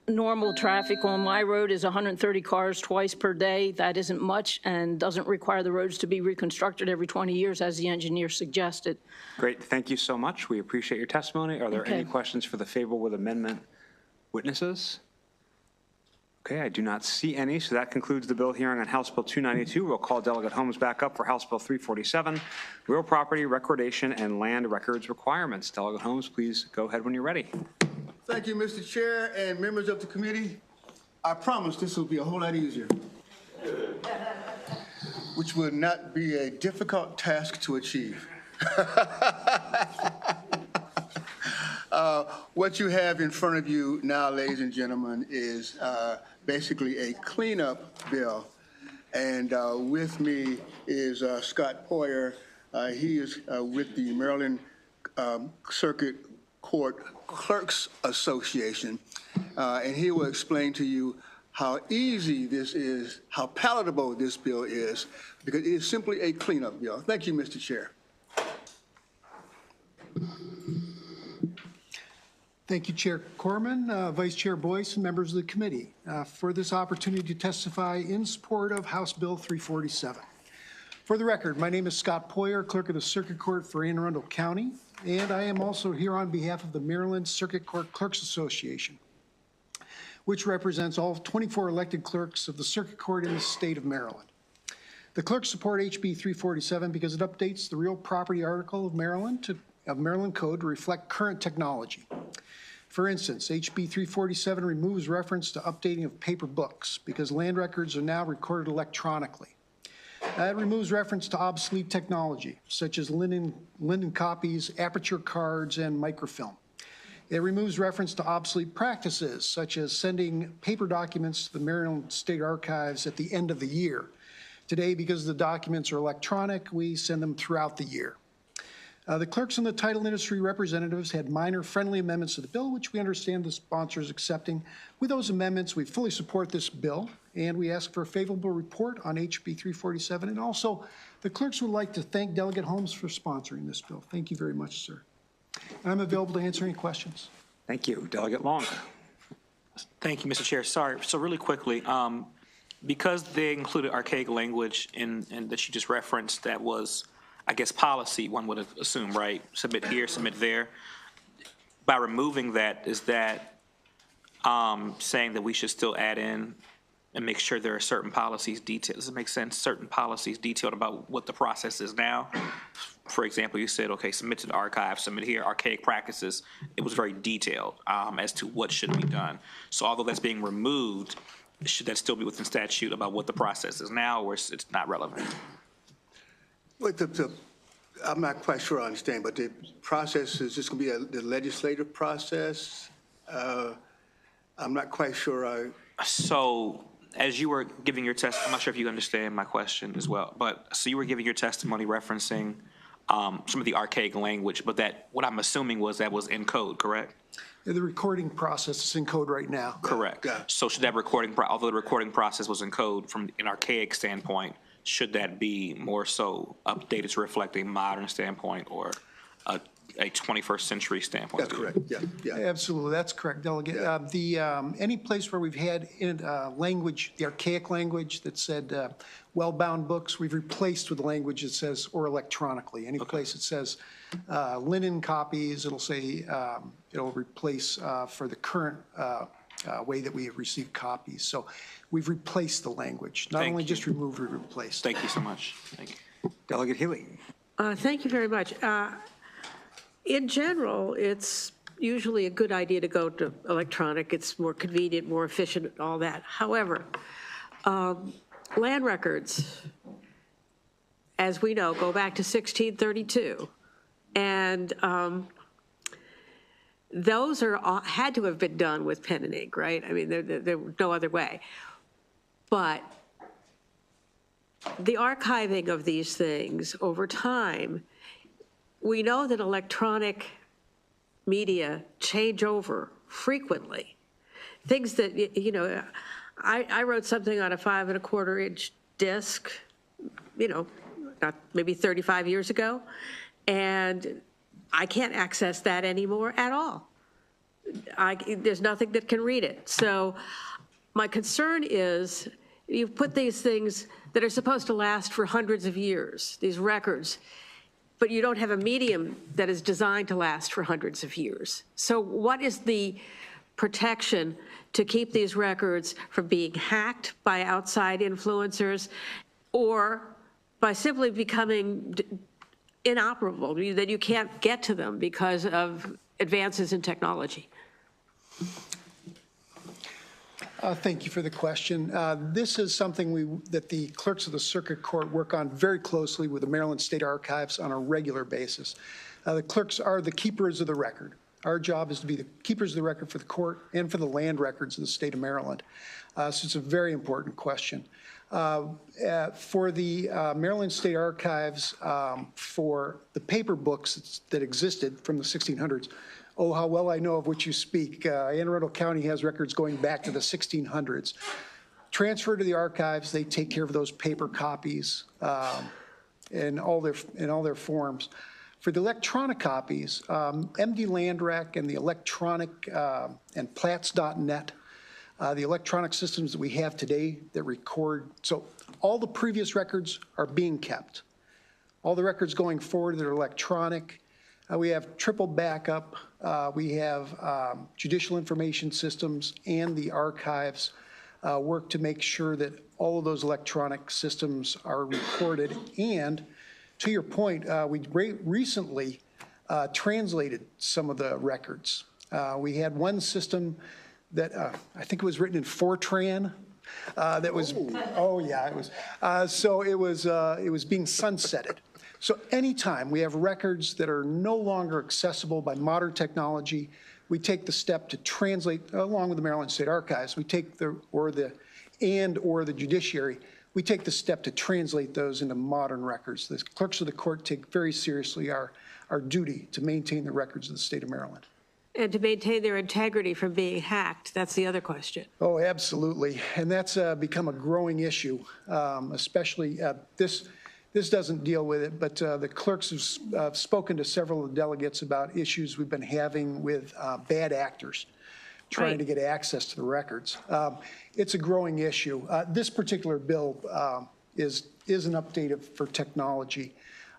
Normal traffic on my road is 130 cars twice per day. That isn't much and doesn't require the roads to be reconstructed every 20 years, as the engineer suggested. Great. Thank you so much. We appreciate your testimony. Are there any Okay. questions for the favorable with amendment witnesses? Okay, I do not see any, so that concludes the bill hearing on House Bill 292. We'll call Delegate Holmes back up for House Bill 347, Real Property Recordation and Land Records Requirements. Delegate Holmes, please go ahead when you're ready. Thank you, Mr. Chair and members of the committee. I promise this will be a whole lot easier, which will not be a difficult task to achieve. What you have in front of you now, ladies and gentlemen, is basically a cleanup bill. And with me is Scott Poyer. He is with the Maryland Circuit Court Clerks Association, and he will explain to you how easy this is, how palatable this bill is, because it is simply a cleanup bill. Thank you, Mr. Chair. Thank you, Chair Corman, Vice Chair Boyce, and members of the committee for this opportunity to testify in support of House Bill 347. For the record, my name is Scott Poyer, Clerk of the Circuit Court for Anne Arundel County, and I am also here on behalf of the Maryland Circuit Court Clerks Association, which represents all 24 elected clerks of the Circuit Court in the state of Maryland. The clerks support HB 347 because it updates the real property article of Maryland Code to reflect current technology. For instance, HB 347 removes reference to updating of paper books because land records are now recorded electronically. It removes reference to obsolete technology, such as linen copies, aperture cards, and microfilm. It removes reference to obsolete practices, such as sending paper documents to the Maryland State Archives at the end of the year. Today, because the documents are electronic, we send them throughout the year. The clerks and the title industry representatives had minor friendly amendments to the bill, which we understand the sponsor is accepting. With those amendments, we fully support this bill, and we ask for a favorable report on HB 347. And also, the clerks would like to thank Delegate Holmes for sponsoring this bill. Thank you very much, sir. And I'm available to answer any questions. Thank you. Delegate Long. Thank you, Mr. Chair. Sorry. So really quickly, because they included archaic language in that you just referenced that was, I guess, policy, one would assume, right? Submit here, submit there. By removing that, is that saying that we should still add in and make sure there are certain policies detailed? Does it make sense? Certain policies detailed about what the process is now? For example, you said, okay, submit to the archive, submit here, archaic practices. It was very detailed as to what should be done. So although that's being removed, should that still be within statute about what the process is now, or it's not relevant? Well, I'm not quite sure I understand, but the process is just going to be the legislative process? I'm not quite sure So as you were giving your I'm not sure if you understand my question as well, but so you were giving your testimony referencing some of the archaic language, but that what I'm assuming was that was in code, correct? The recording process is in code right now. Correct. Yeah. So should that although the recording process was in code from an archaic standpoint, should that be more so updated to reflect a modern standpoint or a 21st century standpoint? That's correct. Yeah. Absolutely. That's correct, Delegate. Any place where we've had language, the archaic language that said well-bound books, we've replaced with the language that says or electronically. Any place that says linen copies, it'll say, it'll replace for the current way that we have received copies. So we've replaced the language, not only just removed, we replaced. Thank you so much. Thank you. Delegate Healy. Thank you very much. In general, it's usually a good idea to go to electronic. It's more convenient, more efficient, all that. However, land records, as we know, go back to 1632. And those had to have been done with pen and ink, right? I mean, there was no other way. But the archiving of these things over time, we know that electronic media change over frequently. Things that, you know, I wrote something on a 5 1/4 inch disc, you know, maybe 35 years ago, and I can't access that anymore at all. There's nothing that can read it. So my concern is you put these things that are supposed to last for hundreds of years, these records, but you don't have a medium that is designed to last for hundreds of years. So what is the protection to keep these records from being hacked by outside influencers or by simply becoming inoperable, that you can't get to them because of advances in technology? Thank you for the question. This is something that the clerks of the circuit court work on very closely with the Maryland State Archives on a regular basis. The clerks are the keepers of the record. Our job is to be the keepers of the record for the court and for the land records of the state of Maryland. So it's a very important question. For the Maryland State Archives, for the paper books that existed from the 1600s, oh, how well I know of which you speak. Anne Arundel County has records going back to the 1600s. Transfer to the archives, they take care of those paper copies in all their forms. For the electronic copies, MD Landrack and the electronic and Plats.net, the electronic systems that we have today that record, so all the previous records are being kept. All the records going forward that are electronic. We have triple backup. We have judicial information systems and the archives work to make sure that all of those electronic systems are recorded. And to your point, we recently translated some of the records. We had one system that I think it was written in Fortran. That was, oh yeah, it was. So it was being sunsetted. So anytime we have records that are no longer accessible by modern technology, we take the step to translate, along with the Maryland State Archives, we take the judiciary, we take the step to translate those into modern records. The clerks of the court take very seriously our duty to maintain the records of the state of Maryland. And to maintain their integrity from being hacked, that's the other question. Oh, absolutely. And that's become a growing issue, especially this doesn't deal with it, but the clerks have spoken to several of the delegates about issues we've been having with bad actors trying to get access to the records. It's a growing issue. This particular bill is an update for technology,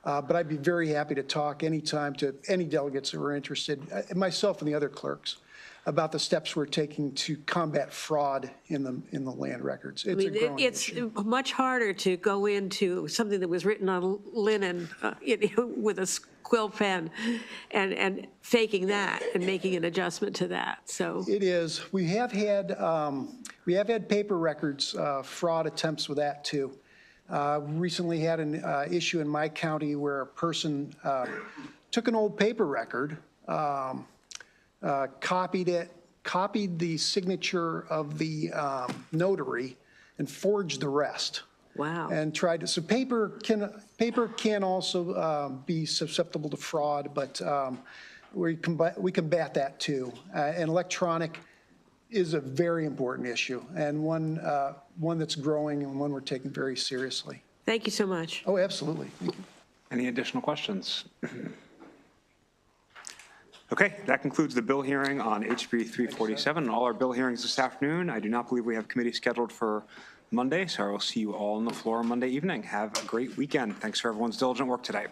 but I'd be very happy to talk anytime to any delegates that are interested, myself and the other clerks, about the steps we're taking to combat fraud in the land records. It's much harder to go into something that was written on linen with a quill pen and faking that and making an adjustment to that. So it is. We have had paper records fraud attempts with that too. Recently had an issue in my county where a person took an old paper record. Copied the signature of the notary, and forged the rest. Wow. And tried to, so paper can also be susceptible to fraud, but we combat that too. And electronic is a very important issue, and one that's growing and one we're taking very seriously. Thank you so much. Oh, absolutely. Thank you. Any additional questions? Okay, that concludes the bill hearing on HB 347 and all our bill hearings this afternoon. I do not believe we have committee scheduled for Monday, so I will see you all on the floor Monday evening. Have a great weekend. Thanks for everyone's diligent work today.